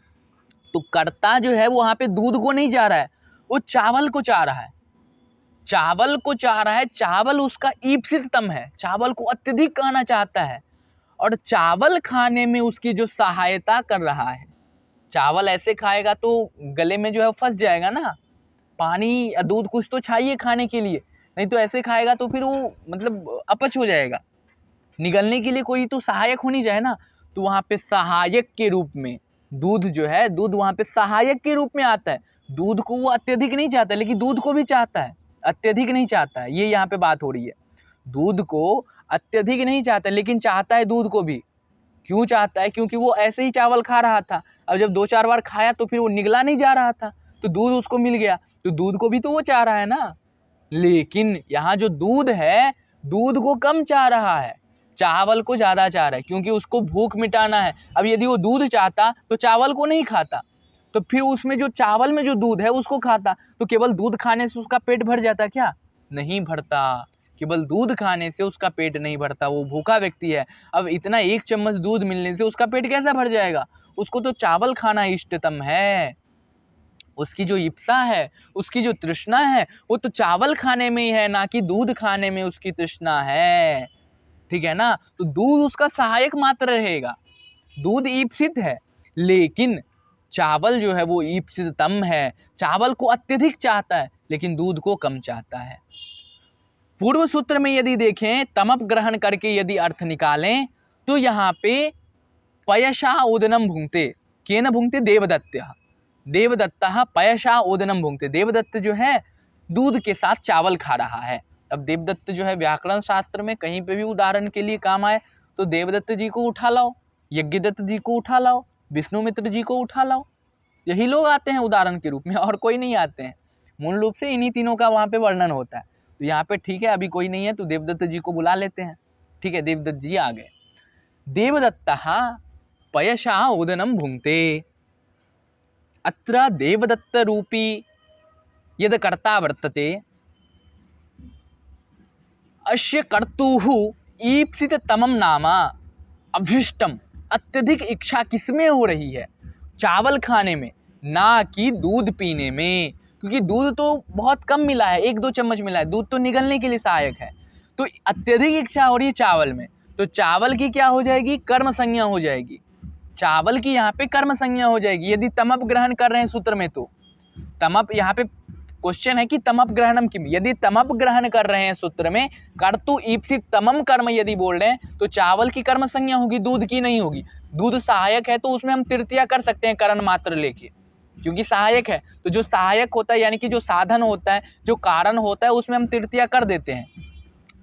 तो कर्ता जो है वो वहां पे दूध को नहीं चाह रहा है, वो चावल को चाह रहा है, चावल को चाह रहा है। चावल उसका ईप्सिततम है, चावल को अत्यधिक खाना चाहता है और चावल खाने में उसकी जो सहायता कर रहा है। चावल ऐसे खाएगा तो गले में जो है फंस जाएगा ना, पानी दूध कुछ तो चाहिए खाने के लिए, नहीं तो ऐसे खाएगा तो फिर वो मतलब अपच हो जाएगा। निगलने के लिए कोई तो सहायक होनी चाहिए ना, तो वहां पे सहायक के रूप में दूध जो है, दूध वहां पे सहायक के रूप में आता है। दूध को वो अत्यधिक नहीं चाहता, लेकिन दूध को भी चाहता है, अत्यधिक नहीं चाहता है। ये यहाँ पे बात हो रही है, दूध को अत्यधिक नहीं चाहता लेकिन चाहता है दूध को भी। क्यों चाहता है? क्योंकि वो ऐसे ही चावल खा रहा था, अब जब 2-4 बार खाया तो फिर वो निगला नहीं जा रहा था, तो दूध उसको मिल गया, तो दूध को भी तो वो चाह रहा है ना। लेकिन यहाँ जो दूध है, दूध को कम चाह रहा है, चावल को ज्यादा चाह रहा है, क्योंकि उसको भूख मिटाना है। अब यदि वो दूध चाहता तो चावल को नहीं खाता, तो फिर उसमें जो चावल में जो दूध है उसको खाता, तो केवल दूध खाने से उसका पेट भर जाता क्या? नहीं भरता। केवल दूध खाने से उसका पेट नहीं भरता, वो भूखा व्यक्ति है। अब इतना 1 चम्मच दूध मिलने से उसका पेट कैसा भर जाएगा? उसको तो चावल खाना इष्टतम है। उसकी जो इप्सा है, उसकी जो तृष्णा है, वो तो चावल खाने में ही है, ना कि दूध खाने में उसकी तृष्णा है। ठीक है ना? तो दूध उसका सहायक मात्र रहेगा। दूध ईप्सित है, लेकिन चावल जो है वो ईप्सिततम है। चावल को अत्यधिक चाहता है, लेकिन दूध को कम चाहता है। पूर्व सूत्र में यदि देखें, तमप ग्रहण करके यदि अर्थ निकालें, तो यहाँ पे पयशा ओदनम भुंक्ते, केन भुंक्ते? देवदत्तः। देवदत्तः पयशा ओदनम भुंक्ते। देवदत्त जो है दूध के साथ चावल खा रहा है। अब देवदत्त जो है व्याकरण शास्त्र में कहीं पे भी उदाहरण के लिए काम आए तो देवदत्त जी को उठा लाओ, यज्ञदत्त जी को उठा लाओ, विष्णु मित्र जी को उठा लाओ, यही लोग आते हैं उदाहरण के रूप में, और कोई नहीं आते हैं। मूल रूप से इन्हीं तीनों का वहां पे वर्णन होता है। तो यहाँ पे ठीक है, अभी कोई नहीं है तो देवदत्त जी को बुला लेते हैं। ठीक है, देवदत्त जी आ गए। देवदत्तः पयशा ओदनम भुंक्ते। अत्र देवदत्त रूपी यद कर्ता वर्तते, अस्य कर्तुः ईप्सिततमं नाम अभीष्टम। अत्यधिक इच्छा किसमें हो रही है? चावल खाने में, ना कि दूध पीने में, क्योंकि दूध तो बहुत कम मिला है, 1-2 चम्मच मिला है, दूध तो निगलने के लिए सहायक है। तो अत्यधिक इच्छा हो रही है चावल में, तो चावल की क्या हो जाएगी? कर्म संज्ञा हो जाएगी। चावल की यहाँ पे कर्म संज्ञा हो जाएगी यदि तमप ग्रहण कर रहे हैं सूत्र में। तो तमप, यहाँ पे क्वेश्चन है कि तमप ग्रहणम किम, यदि तमप ग्रहण कर रहे हैं सूत्र में, कर्तु ईप्सित तमम कर्म यदि बोल रहे हैं, तो चावल की कर्म संज्ञा होगी, दूध की नहीं होगी। दूध सहायक है तो उसमें हम तृतीया कर सकते हैं करण मात्र लेके, क्योंकि सहायक है। तो जो सहायक होता है, यानी कि जो साधन होता है, जो कारण होता है, उसमें हम तृतीया कर देते हैं।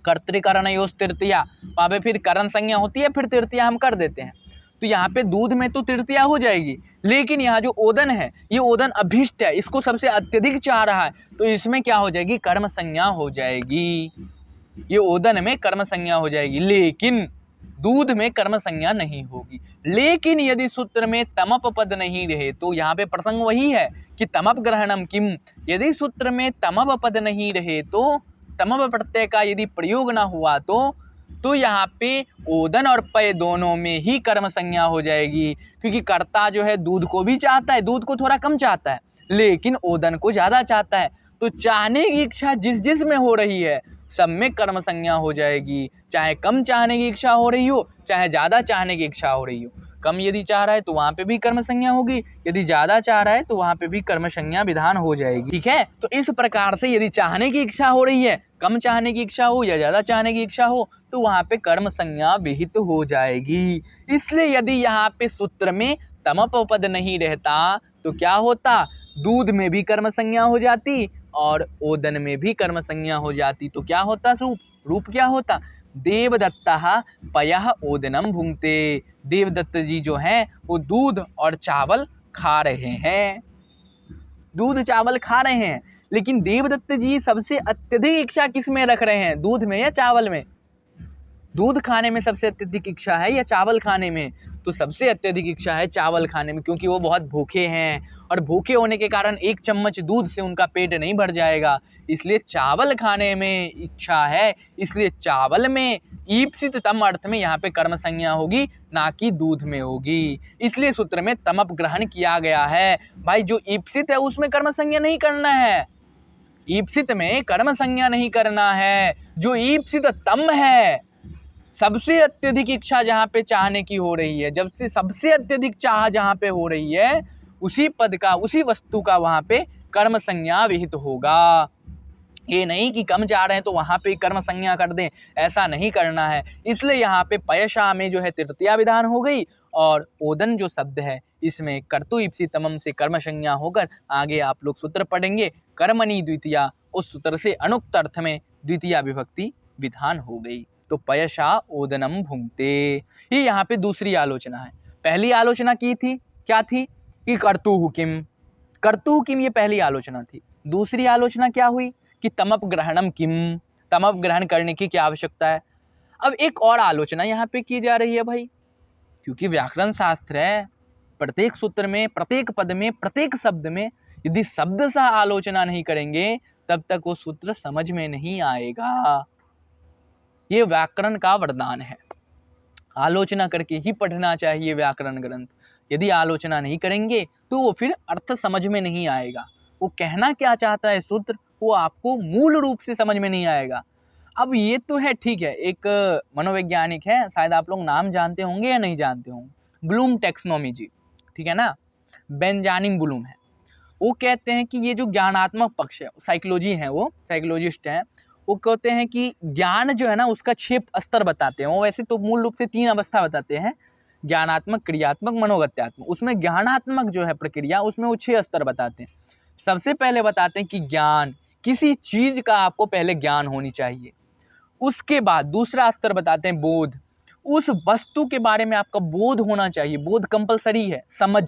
कर्तृकरणयोस् तृतीया, वहां पे फिर करण संज्ञा होती है, फिर तृतीया हम कर देते हैं। तो यहाँ पे दूध में तो तृतीया हो जाएगी, लेकिन यहाँ जो ओदन है, ये ओदन अभीष्ट है, इसको सबसे अत्यधिक चाह रहा है, तो इसमें क्या हो जाएगी? कर्म संज्ञा हो जाएगी। ये ओदन में कर्म संज्ञा हो जाएगी, लेकिन दूध में कर्म संज्ञा नहीं होगी। लेकिन यदि सूत्र में तमप पद नहीं रहे, तो यहाँ पे प्रसंग वही है कि तमप ग्रहणम किम। यदि सूत्र में तमप पद नहीं रहे, तो तमप प्रत्यय का यदि प्रयोग ना हुआ तो यहाँ पे ओदन और पय दोनों में ही कर्म संज्ञा हो जाएगी, क्योंकि कर्ता जो है दूध को भी चाहता है, दूध को थोड़ा कम चाहता है, लेकिन ओदन को ज्यादा चाहता है। तो चाहने की इच्छा जिस जिस में हो रही है, सब में कर्म संज्ञा हो जाएगी। चाहे कम चाहने की इच्छा हो रही हो, चाहे ज्यादा चाहने की इच्छा हो रही हो। कम यदि चाह रहा है तो वहां पे भी कर्म संज्ञा होगी, यदि ज्यादा चाह रहा है तो वहां पे भी कर्म संज्ञा विधान हो जाएगी। ठीक है, तो इस प्रकार से यदि चाहने की इच्छा हो रही है, कम चाहने की इच्छा हो या ज्यादा चाहने की इच्छा हो, तो वहां पे कर्म संज्ञा विहित हो जाएगी। इसलिए यदि यहाँ पे सूत्र में तमप पद नहीं रहता तो क्या होता? दूध में भी कर्म संज्ञा हो जाती और ओदन में भी कर्म संज्ञा हो जाती। तो क्या होता रूप क्या होता? देवदत्तः पयः ओदनम भुंक्ते। देवदत्त जी जो हैं वो दूध और चावल खा रहे हैं, दूध चावल खा रहे हैं। लेकिन देवदत्त जी सबसे अत्यधिक इच्छा किस में रख रहे हैं? दूध में या चावल में? दूध खाने में सबसे अत्यधिक इच्छा है या चावल खाने में? तो सबसे अत्यधिक इच्छा है चावल खाने में, क्योंकि वो बहुत भूखे हैं और भूखे होने के कारण 1 चम्मच दूध से उनका पेट नहीं भर जाएगा, इसलिए चावल खाने में इच्छा है। इसलिए चावल में ईप्सिततम अर्थ में यहाँ पे कर्म संज्ञा होगी, ना कि दूध में होगी। इसलिए सूत्र में तमप ग्रहण किया गया है। भाई जो ईप्सित है उसमें कर्म संज्ञा नहीं करना है, ईप्सित में कर्म संज्ञा नहीं करना है। जो ईप्सिततम है, सबसे अत्यधिक इच्छा जहाँ पे चाहने की हो रही है, जब से सबसे अत्यधिक चाह जहाँ पे हो रही है, उसी पद का, उसी वस्तु का वहां पे कर्म संज्ञा विहित होगा। ये नहीं कि कम चाह रहे हैं तो वहां पे कर्म संज्ञा कर दें, ऐसा नहीं करना है। इसलिए यहाँ पे पयशा में जो है तृतीया विधान हो गई और ओदन जो शब्द है इसमें कर्तु इप्सी तमम से कर्म संज्ञा होकर आगे आप लोग सूत्र पढ़ेंगे कर्मणि द्वितीया, उस सूत्र से अनुक्त अर्थ में द्वितीया विभक्ति विधान हो गई। तो पयशा ओदनम भुंक्ते, ये यहाँ पे दूसरी आलोचना है। पहली आलोचना की थी, क्या थी कि कर्तुः किम, कर्तुः किम ये पहली आलोचना थी। दूसरी आलोचना क्या हुई कि तमप ग्रहणम किम, तमप ग्रहण करने की क्या आवश्यकता है। अब एक और आलोचना यहाँ पे की जा रही है भाई, क्योंकि व्याकरण शास्त्र है, प्रत्येक सूत्र में, प्रत्येक पद में, प्रत्येक शब्द में यदि शब्द सा आलोचना नहीं करेंगे तब तक वो सूत्र समझ में नहीं आएगा। ये व्याकरण का वरदान है, आलोचना करके ही पढ़ना चाहिए व्याकरण ग्रंथ। यदि आलोचना नहीं करेंगे तो वो फिर अर्थ समझ में नहीं आएगा, वो कहना क्या चाहता है सूत्र वो आपको मूल रूप से समझ में नहीं आएगा। अब ये तो है, ठीक है, एक मनोवैज्ञानिक है, शायद आप लोग नाम जानते होंगे या नहीं जानते होंगे, ब्लूम टैक्सोनॉमी जी, ठीक है ना, बेंजामिन ब्लूम है। वो कहते हैं कि ये जो ज्ञानात्मक पक्ष है, साइकोलॉजी है, वो साइकोलॉजिस्ट हैं, वो कहते हैं कि ज्ञान जो है ना उसका 6 स्तर बताते हैं। वो वैसे तो मूल रूप से 3 अवस्था बताते हैं, ज्ञानात्मक, क्रियात्मक, मनोगत्यात्मक। उसमें ज्ञानात्मक जो है प्रक्रिया, उसमें वो 6 स्तर बताते हैं। सबसे पहले बताते हैं कि ज्ञान, किसी चीज का आपको पहले ज्ञान होनी चाहिए। उसके बाद दूसरा स्तर बताते हैं बोध, उस वस्तु के बारे में आपका बोध होना चाहिए, बोध कंपलसरी है। समझ,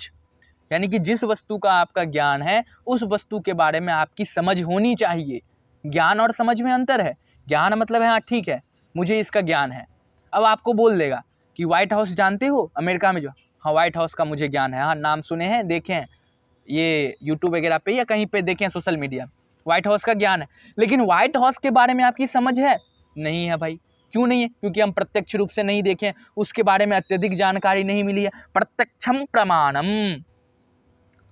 यानी कि जिस वस्तु का आपका ज्ञान है उस वस्तु के बारे में आपकी समझ होनी चाहिए। ज्ञान और समझ में अंतर है। ज्ञान मतलब है हाँ ठीक है मुझे इसका ज्ञान है, अब आपको बोल देगा कि व्हाइट हाउस जानते हो अमेरिका में जो, हाँ व्हाइट हाउस का मुझे ज्ञान है, हाँ नाम सुने हैं, देखे हैं ये यूट्यूब वगैरह पे या कहीं पे देखे हैं सोशल मीडिया, व्हाइट हाउस का ज्ञान है। लेकिन व्हाइट हाउस के बारे में आपकी समझ है? नहीं है भाई। क्यों नहीं है? क्योंकि हम प्रत्यक्ष रूप से नहीं देखे, उसके बारे में अत्यधिक जानकारी नहीं मिली है। प्रत्यक्षम प्रमाणम,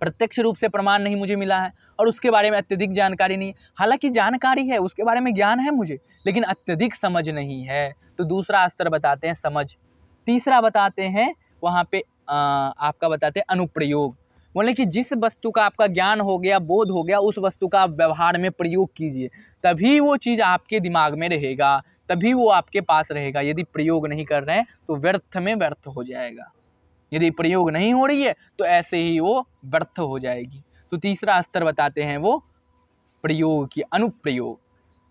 प्रत्यक्ष रूप से प्रमाण नहीं मुझे मिला है और उसके बारे में अत्यधिक जानकारी नहीं है। हालांकि जानकारी है, उसके बारे में ज्ञान है मुझे, लेकिन अत्यधिक समझ नहीं है। तो दूसरा स्तर बताते हैं समझ। तीसरा बताते हैं वहाँ पे आपका बताते हैं अनुप्रयोग, बोले कि जिस वस्तु का आपका ज्ञान हो गया, बोध हो गया, उस वस्तु का आप व्यवहार में प्रयोग कीजिए, तभी वो चीज़ आपके दिमाग में रहेगा, तभी वो आपके पास रहेगा। यदि प्रयोग नहीं कर रहे हैं तो व्यर्थ में व्यर्थ हो जाएगा। यदि प्रयोग नहीं हो रही है तो ऐसे ही वो व्यर्थ हो जाएगी। तो तीसरा स्तर बताते हैं वो प्रयोग की, अनुप्रयोग।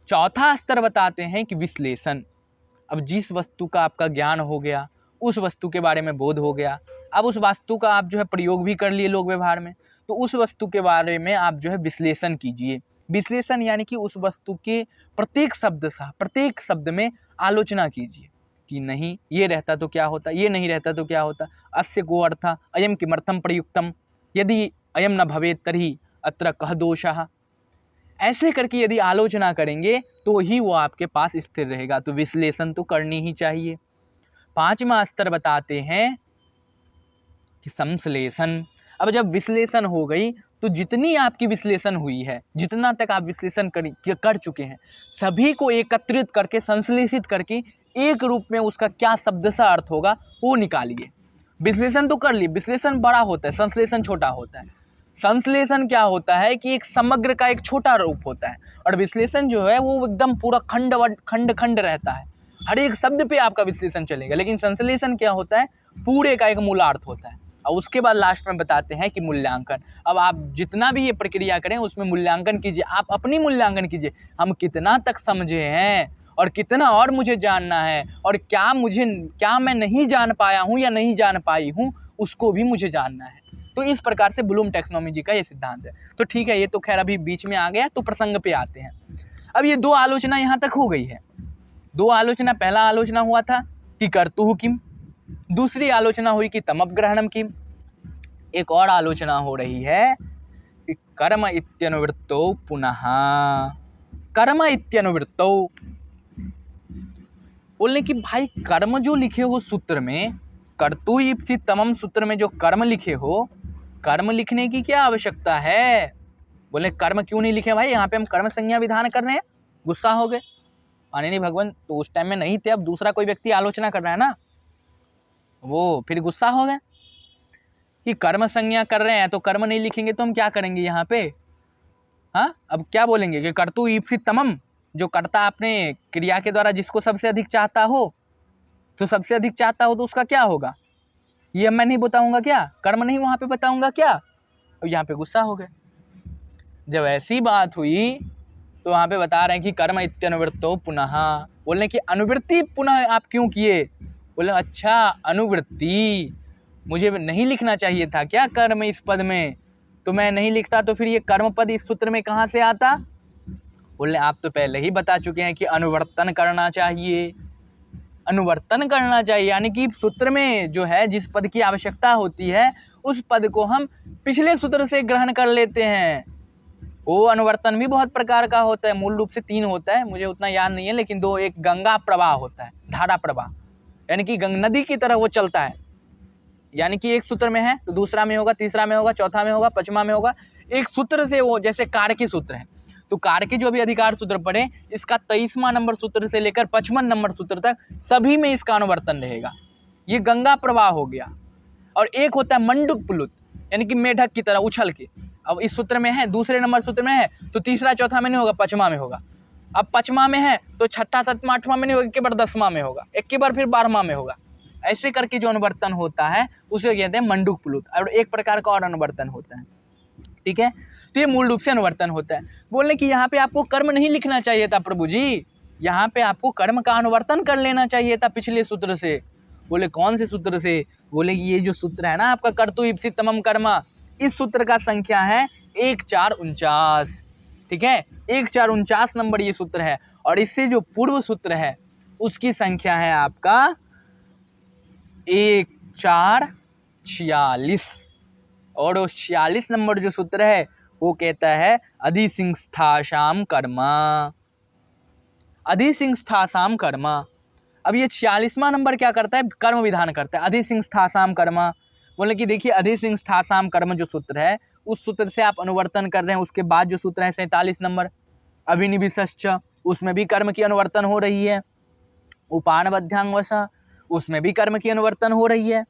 चौथा स्तर बताते हैं कि विश्लेषण। अब जिस वस्तु का आपका ज्ञान हो गया, उस वस्तु के बारे में बोध हो गया, अब उस वस्तु का आप जो है प्रयोग भी कर लिए लोक व्यवहार में, तो उस वस्तु के बारे में आप जो है विश्लेषण कीजिए। विश्लेषण यानी कि उस वस्तु के प्रत्येक शब्द में आलोचना कीजिए कि नहीं ये रहता तो क्या होता, ये नहीं रहता तो क्या होता, अस्य को अर्थ अयम किमर्थम प्रयुक्तम, यदि अयम न भवेत् तर्हि अत्र कः दोषः। ऐसे करके यदि आलोचना करेंगे तो ही वो आपके पास स्थिर रहेगा। तो विश्लेषण तो करनी ही चाहिए। पांचवा स्तर बताते हैं कि संश्लेषण। अब जब विश्लेषण हो गई तो जितनी आपकी विश्लेषण हुई है, जितना तक आप विश्लेषण कर चुके हैं, सभी को एकत्रित करके, संश्लेषित करके एक रूप में उसका क्या शब्द सा अर्थ होगा वो निकालिए। विश्लेषण तो कर लिए, विश्लेषण बड़ा होता है, संश्लेषण छोटा होता है। संश्लेषण क्या होता है कि एक समग्र का एक छोटा रूप होता है, और विश्लेषण जो है वो एकदम पूरा खंड खंड रहता है, हर एक शब्द पे आपका विश्लेषण चलेगा। लेकिन संश्लेषण क्या होता है, पूरे का एक मूलार्थ होता है। और उसके बाद लास्ट में बताते हैं कि मूल्यांकन। अब आप जितना भी ये प्रक्रिया करें उसमें मूल्यांकन कीजिए, आप अपनी मूल्यांकन कीजिए, हम कितना तक समझे हैं और कितना और मुझे जानना है, और क्या मैं नहीं जान पाया हूँ या नहीं जान पाई हूँ, उसको भी मुझे जानना है। तो इस प्रकार से ब्लूम टैक्सोनॉमी जी का ये सिद्धांत है। तो ठीक है, ये तो खैर अभी बीच में आ गया, तो प्रसंग पे आते हैं। अब ये दो आलोचना यहाँ तक हो गई है। दो आलोचना, पहला आलोचना हुआ था कि कर्तुः किम, दूसरी आलोचना हुई कि तमपग्रहणम किम। एक और आलोचना हो रही है कि कर्म इत्यनुवृत्तौ पुनः, कर्म इत्यनुवृत्तौ, बोलने कि भाई कर्म जो लिखे हो सूत्र में, कर्तु इप्सित तमम सूत्र में जो कर्म लिखे हो, कर्म लिखने की क्या आवश्यकता है? बोले कर्म क्यों नहीं लिखे भाई, यहाँ पे हम कर्म संज्ञा विधान कर रहे हैं। गुस्सा हो गए पाणिनि भगवान, तो उस टाइम में नहीं थे, अब दूसरा कोई व्यक्ति आलोचना कर रहा है ना, वो फिर गुस्सा हो गए कि कर्म संज्ञा कर रहे हैं तो कर्म नहीं लिखेंगे तो हम क्या करेंगे यहाँ पे। हाँ, अब क्या बोलेंगे कि कर्तु ईप्सित तमम, जो कर्ता अपने क्रिया के द्वारा जिसको सबसे अधिक चाहता हो, तो सबसे अधिक चाहता हो तो उसका क्या होगा, ये मैं नहीं बताऊंगा क्या, कर्म नहीं वहां पे बताऊंगा क्या। अब यहाँ पे गुस्सा हो गए। जब ऐसी बात हुई तो वहां पे बता रहे हैं कि कर्म इत्यनुवृत्तो पुनः, बोलने की अनुवृत्ति पुनः आप क्यों किए। बोले अच्छा अनुवृत्ति, मुझे नहीं लिखना चाहिए था क्या कर्म इस पद में, तो मैं नहीं लिखता तो फिर ये कर्म पद इस सूत्र में कहाँ से आता। बोले आप तो पहले ही बता चुके हैं कि अनुवर्तन करना चाहिए, अनुवर्तन करना चाहिए, यानी कि सूत्र में जो है जिस पद की आवश्यकता होती है उस पद को हम पिछले सूत्र से ग्रहण कर लेते हैं। वो अनुवर्तन भी बहुत प्रकार का होता है, मूल रूप से 3 होता है, मुझे उतना याद नहीं है, लेकिन 2, एक गंगा प्रवाह होता है, धारा प्रवाह, यानी कि नदी की तरह वो चलता है, यानी कि एक सूत्र में है तो दूसरा में होगा, तीसरा में होगा, चौथा में होगा, पांचवा में होगा, एक सूत्र से वो, जैसे कारकी सूत्र है तो कारकी जो भी अधिकार सूत्र पढ़े, इसका 23वां नंबर सूत्र से लेकर 55वां नंबर सूत्र तक सभी में इसका अनुवर्तन रहेगा। ये गंगा प्रवाह हो गया। और एक होता है मंडूक प्लुत, यानी कि मेढक की तरह उछल के, अब इस सूत्र में है, दूसरे नंबर सूत्र में है तो तीसरा चौथा में नहीं होगा, 5वां में होगा। अब 5वां में है तो 6ठा 7वां 8वां में नहीं होगा, एक के बार 10वां में होगा, एक के बार फिर 12वां में होगा। ऐसे करके जो अनुवर्तन होता है उसे कहते हैं मंडूक प्लुत। और एक प्रकार का और अनुवर्तन होता है, ठीक है। तो ये मूल रूप से अनुवर्तन होता है। बोलने कि यहाँ पे आपको कर्म नहीं लिखना चाहिए था प्रभु जी, यहाँ पे आपको कर्म का अनुवर्तन कर लेना चाहिए था पिछले सूत्र से। बोले कौन से सूत्र से। बोले कि ये जो सूत्र है ना आपका कर्तु ईप्सित तमम कर्म, इस सूत्र का संख्या है 1449, ठीक है, 1449 नंबर ये सूत्र है। और इससे जो पूर्व सूत्र है उसकी संख्या है आपका 1446, और वो 46 नंबर जो सूत्र है वो कहता है अधिसिंस्थासाम कर्म, अधिसिंस्थासाम कर्म। अब ये 46वां नंबर क्या करता है, कर्म विधान करता है, अधिसिंस्थासाम कर्म। बोले कि देखिए अधिसिंस्थासाम कर्म जो सूत्र है उस सूत्र से आप अनुवर्तन कर रहे हैं। उसके बाद जो सूत्र है 47 नंबर अभिनिविशश्च, उसमें भी कर्म की अनुवर्तन हो रही है। उपानबध्यांगवश, उसमें भी कर्म की अनुवर्तन हो रही है।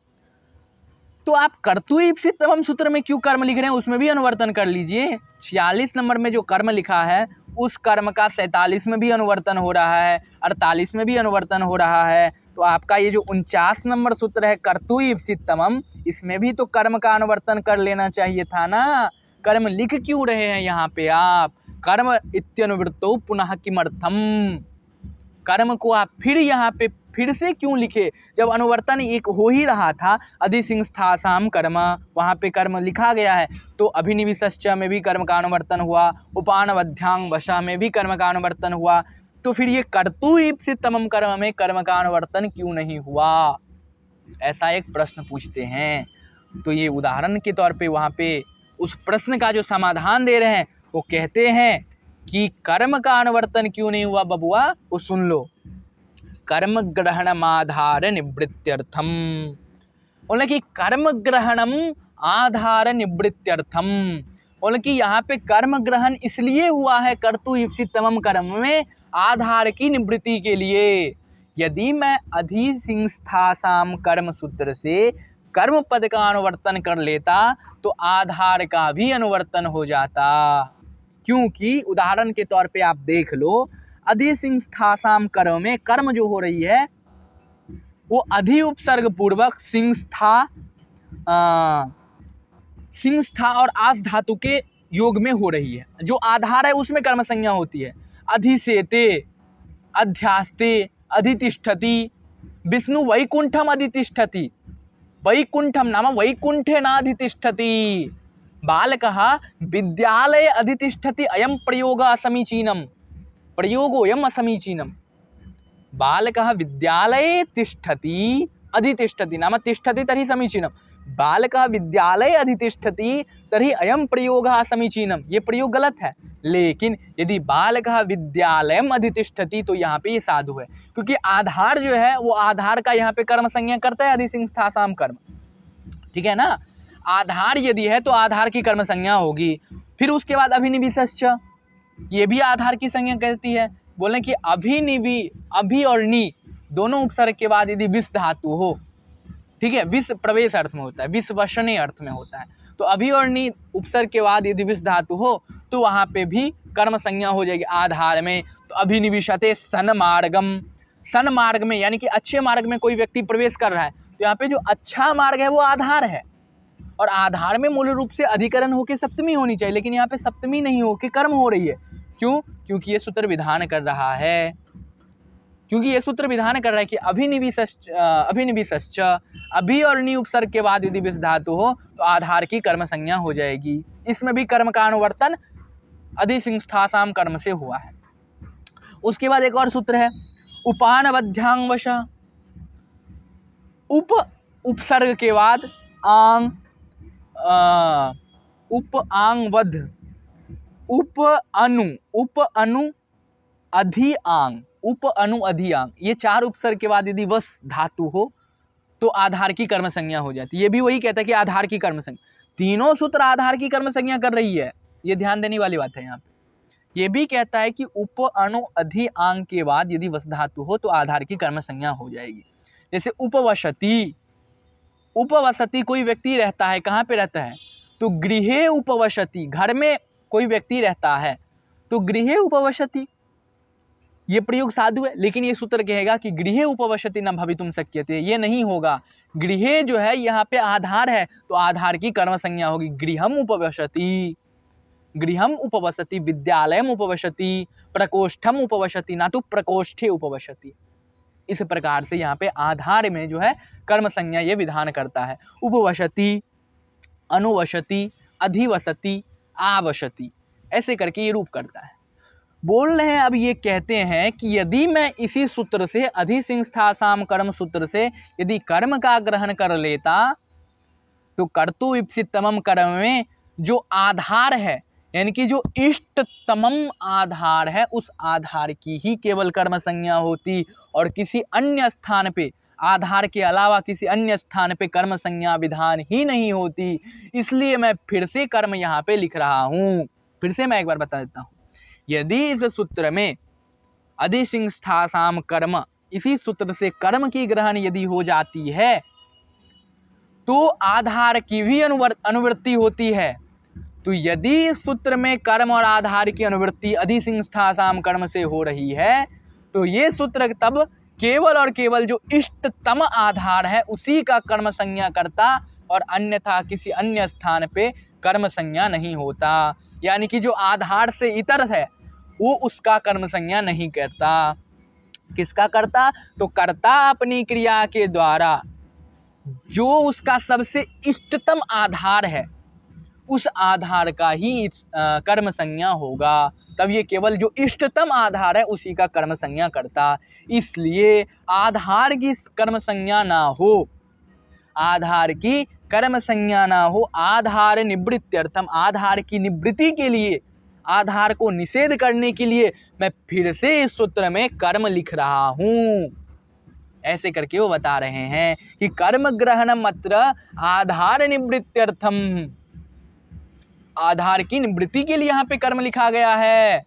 तो आप कर्तु ईप्सित तमम सूत्र में क्यों कर्म लिख रहे हैं, उसमें भी अनुवर्तन कर लीजिए। 46 नंबर में जो कर्म लिखा है उस कर्म का 47 में भी अनुवर्तन हो रहा है, 48 में भी अनुवर्तन हो रहा है। तो आपका ये जो 49 नंबर सूत्र है कर्तु ईप्सित तमम, इसमें भी तो कर्म का अनुवर्तन कर लेना चाहिए था ना। कर्म लिख क्यों रहे हैं यहाँ पे आप, कर्म इत्यनुवृत्तो पुनः किमर्थम, कर्म को आप फिर यहाँ पे फिर से क्यों लिखे जब अनुवर्तन एक हो ही रहा था। अधिसिंस्थासाम कर्म, वहाँ पे कर्म लिखा गया है, तो अभिनिविशश्च में भी कर्म का अनुवर्तन हुआ, उपानबध्यांग वशा में भी कर्म का अनुवर्तन हुआ, तो फिर ये कर्तु ईप्सित तमम कर्म में कर्म का अनुवर्तन क्यों नहीं हुआ, ऐसा एक प्रश्न पूछते हैं। तो ये उदाहरण के तौर पे वहाँ पे उस प्रश्न का जो समाधान दे रहे हैं वो कहते हैं कि कर्म का अनुवर्तन क्यों नहीं हुआ बबुआ, वो सुन लो। कर्म ग्रहणमाधार निवृत्त्यर्थम, बोले कि कर्म ग्रहणम आधार निवृत्त्यर्थम, बोले कि यहाँ पे कर्म ग्रहण इसलिए हुआ है कर्तु ईप्सित तमम कर्म में आधार की निवृत्ति के लिए। यदि मैं अधिसिंस्थासाम कर्म सूत्र से कर्म पद का अनुवर्तन कर लेता तो आधार का भी अनुवर्तन हो जाता, क्योंकि उदाहरण के तौर पे आप देख लो अधिसिंस्थासाम कर्म में कर्म जो हो रही है वो अधि उपसर्ग पूर्वक सिंस्था और आस धातु के योग में हो रही है। जो आधार है उसमें कर्म संज्ञा होती है। अधिसेते, अध्यास्ते, अधितिष्ठति, विष्णु वैकुंठम अधितिष्ठति, वैकुंठम नाम वैकुंठे नाधितिष्ठति, बालकः विद्यालये अधितिष्ठति अयं प्रयोगः असमीचीनम्, प्रयोगोऽयम् असमीचीनम्। बालकः विद्यालये तिष्ठति अधितिष्ठति नाम तिष्ठति तर्हि समीचीनम्, बालकः विद्यालये अधितिष्ठति तर्हि अयं प्रयोगः असमीचीनम्। ये प्रयोग गलत है, लेकिन यदि बालकः विद्यालयम् अधितिष्ठति तो यहाँ पे ये साधु है, क्योंकि आधार जो है वो आधार का यहाँ पे कर्म संज्ञा करता है अधिसिंस्थासाम कर्म, ठीक है ना। आधार यदि है तो आधार की कर्म संज्ञा होगी। फिर उसके बाद अभिनिविशश्च, ये भी आधार की संज्ञा कहती है। बोले कि अभिनिवि, अभि और नि दोनों उपसर्ग के बाद यदि विष धातु हो, ठीक है, विष प्रवेश अर्थ में होता है, विष वशने अर्थ में होता है, तो अभि और नि उपसर्ग के बाद यदि विष धातु हो तो वहाँ पे भी कर्म संज्ञा हो जाएगी आधार में। तो अभिनिविशते सन्मार्गम, सन्मार्ग में यानी कि अच्छे मार्ग में कोई व्यक्ति प्रवेश कर रहा है तो यहाँ पे जो अच्छा मार्ग है वो आधार है, और आधार में मूल रूप से अधिकरण होके सप्तमी होनी चाहिए, लेकिन यहाँ पे सप्तमी नहीं होके कर्म हो रही है। क्यों? क्योंकि ये सूत्र विधान कर रहा है, क्योंकि ये सूत्र विधान कर रहा है कि अभिनिविष्च अभि और नि उपसर्ग के बाद यदि विस धातु हो तो आधार की कर्म संज्ञा हो जाएगी। इसमें भी कर्म का अनुवर्तन अधिसिंस्थासाम कर्म से हुआ है। उसके बाद एक और सूत्र है उपानवध्यांगवश, उपसर्ग के बाद आंग, उप आंगवध, उप अनु अधि आंग, उप अनु अधि आंग, ये चार उपसर्ग के बाद यदि वस धातु हो तो आधार की कर्म संज्ञा हो जाती है। ये भी वही कहता है कि आधार की कर्म संज्ञा, तीनों सूत्र आधार की कर्म संज्ञा कर रही है, ये ध्यान देने वाली बात है। यहाँ पे ये भी कहता है कि उप अनु अधि आंग के बाद यदि वस धातु हो तो आधार की कर्म संज्ञा हो जाएगी। जैसे उपवसति, उपवसति कोई व्यक्ति रहता है, कहाँ पे रहता है? तो गृहे उपवसति, घर में कोई व्यक्ति रहता है तो गृहे उपवसति, ये प्रयोग साधु है, लेकिन ये सूत्र कहेगा कि गृहे उपवसति न भवितुम शक्यते, ये नहीं होगा। गृहे जो है यहाँ पे आधार है तो आधार की कर्म संज्ञा होगी। गृहम उपवसति, गृहम उपवसति, विद्यालयम उपवसति, प्रकोष्ठम उपवसति, ना तो प्रकोष्ठे उपवसति। इस प्रकार से यहाँ पे आधार में जो है कर्म संज्ञा ये विधान करता है। उपवसति, अनुवसति, अधिवसति, आवसति, ऐसे करके ये रूप करता है। बोल रहे हैं अब ये कहते हैं कि यदि मैं इसी सूत्र से अधिसिंस्थासाम कर्म सूत्र से यदि कर्म का ग्रहण कर लेता तो कर्तु इप्सितमम कर्म में जो आधार है, यानी कि जो इष्टतमम आधार है, उस आधार की ही केवल कर्म संज्ञा होती और किसी अन्य स्थान पे, आधार के अलावा किसी अन्य स्थान पे कर्म संज्ञा विधान ही नहीं होती। इसलिए मैं फिर से कर्म यहाँ पे लिख रहा हूँ। फिर से मैं एक बार बता देता हूँ, यदि इस सूत्र में अधिसिंस्थासाम कर्म, इसी सूत्र से कर्म की ग्रहण यदि हो जाती है तो आधार की भी अनुवृत्ति होती है। तो यदि इस सूत्र में कर्म और आधार की अनुवृत्ति अधिसिंस्थासाम कर्म से हो रही है तो ये सूत्र तब केवल और केवल जो इष्टतम आधार है उसी का कर्म संज्ञा करता और अन्यथा किसी अन्य स्थान पे कर्म संज्ञा नहीं होता। यानी कि जो आधार से इतर है वो उसका कर्म संज्ञा नहीं करता। किसका करता? तो कर्ता अपनी क्रिया के द्वारा जो उसका सबसे इष्टतम आधार है उस आधार का ही कर्म संज्ञा होगा। तब ये केवल जो इष्टतम आधार है उसी का कर्म संज्ञा करता। इसलिए आधार की कर्म संज्ञा ना हो, आधार की कर्म संज्ञा ना हो, आधार निवृत्त्यर्थम, आधार की निवृत्ति के लिए, आधार को निषेध करने के लिए मैं फिर से इस सूत्र में कर्म लिख रहा हूँ। ऐसे करके वो बता रहे हैं कि कर्म ग्रहणम अत्र आधार निवृत्त्यर्थम, आधार की निवृत्ति के लिए यहाँ पे कर्म लिखा गया है।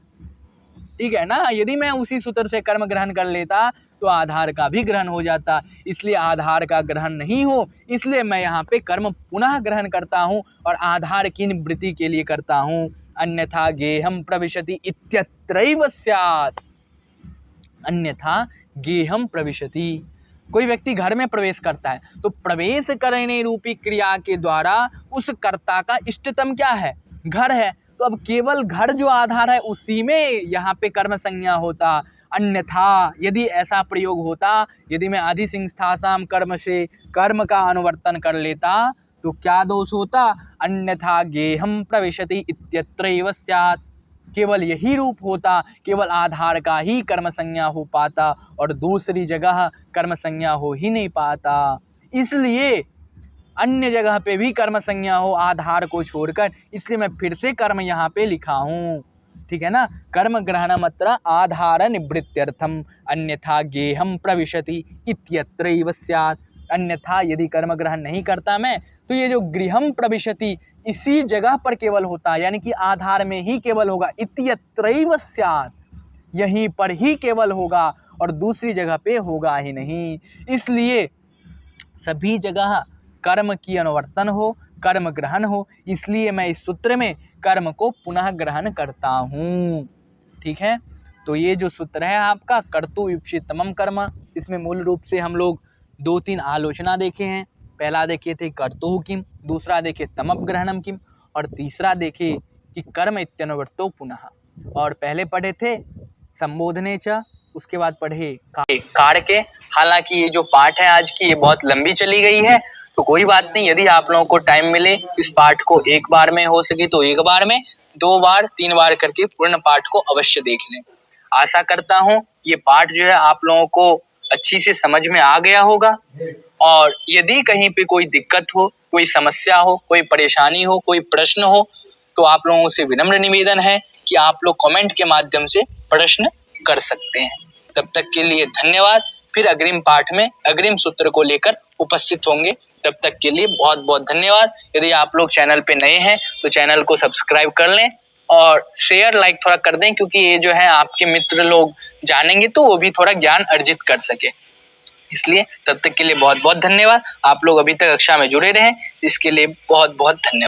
ठीक है ना? यदि मैं उसी सूत्र से कर्म ग्रहण कर लेता तो आधार का भी ग्रहण हो जाता। इसलिए आधार का ग्रहण नहीं हो, इसलिए मैं यहाँ पे कर्म पुनः ग्रहण करता हूँ और आधार की निवृत्ति के लिए करता हूँ। अन्यथा गेहम प्रविशति इत्यत्रैव स्यात्, अन्यथा गेहम प्रविशति, कोई व्यक्ति घर में प्रवेश करता है तो प्रवेश करने रूपी क्रिया के द्वारा उस कर्ता का इष्टतम क्या है? घर है। तो अब केवल घर जो आधार है उसी में यहाँ पे कर्म संज्ञा होता। अन्यथा यदि ऐसा प्रयोग होता, यदि मैं अधिसिंस्थासाम कर्म से कर्म का अनुवर्तन कर लेता तो क्या दोष होता? अन्यथा गेहम प्रविशति इत्यत्रैव स्यात्, केवल यही रूप होता, केवल आधार का ही कर्म संज्ञा हो पाता और दूसरी जगह कर्म संज्ञा हो ही नहीं पाता। इसलिए अन्य जगह पे भी कर्म संज्ञा हो आधार को छोड़कर, इसलिए मैं फिर से कर्म यहाँ पे लिखा हूँ। ठीक है ना? कर्म ग्रहणमत्र आधार निवृत्त्यर्थम अन्यथा गेहम प्रविशति इत्यत्रैव स्यात्, अन्यथा यदि कर्म ग्रहण नहीं करता मैं तो ये जो गृहम प्रविशति इसी जगह पर केवल होता, यानी कि आधार में ही केवल होगा। इत्यत्रैव स्यात्, यहीं पर ही केवल होगा और दूसरी जगह पे होगा ही नहीं। इसलिए सभी जगह कर्म की अनुवर्तन हो, कर्म ग्रहण हो, इसलिए मैं इस सूत्र में कर्म को पुनः ग्रहण करता हूँ। ठीक है? तो ये जो सूत्र है आपका कर्तु विप्सितमम कर्म, इसमें मूल रूप से हम लोग 2-3 आलोचना देखे हैं। पहला देखे थे कर्तुः किम, दूसरा देखे तमपग्रहणम किम, और तीसरा देखे कि कर्म इत्यनुवर्तो पुनः। और पहले पढ़े थे संबोधने च, उसके बाद पढ़े कार्य के। हालांकि ये जो पाठ है आज की, ये बहुत लंबी चली गई है, तो कोई बात नहीं। यदि आप लोगों को टाइम मिले इस पाठ को एक बार में, हो सके तो एक बार में, 2 बार 3 बार करके पूर्ण पाठ को अवश्य देख लें। आशा करता हूँ ये पाठ जो है आप लोगों को अच्छी से समझ में आ गया होगा। और यदि कहीं पे कोई दिक्कत हो, कोई समस्या हो, कोई परेशानी हो, कोई प्रश्न हो, तो आप लोगों से विनम्र निवेदन है कि आप लोग कमेंट के माध्यम से प्रश्न कर सकते हैं। तब तक के लिए धन्यवाद। फिर अग्रिम पाठ में अग्रिम सूत्र को लेकर उपस्थित होंगे। तब तक के लिए बहुत बहुत धन्यवाद। यदि आप लोग चैनल पे नए हैं तो चैनल को सब्सक्राइब कर लें और शेयर लाइक थोड़ा कर दें, क्योंकि ये जो है आपके मित्र लोग जानेंगे तो वो भी थोड़ा ज्ञान अर्जित कर सके। इसलिए तब तक के लिए बहुत बहुत धन्यवाद। आप लोग अभी तक कक्षा में जुड़े रहें, इसके लिए बहुत बहुत धन्यवाद।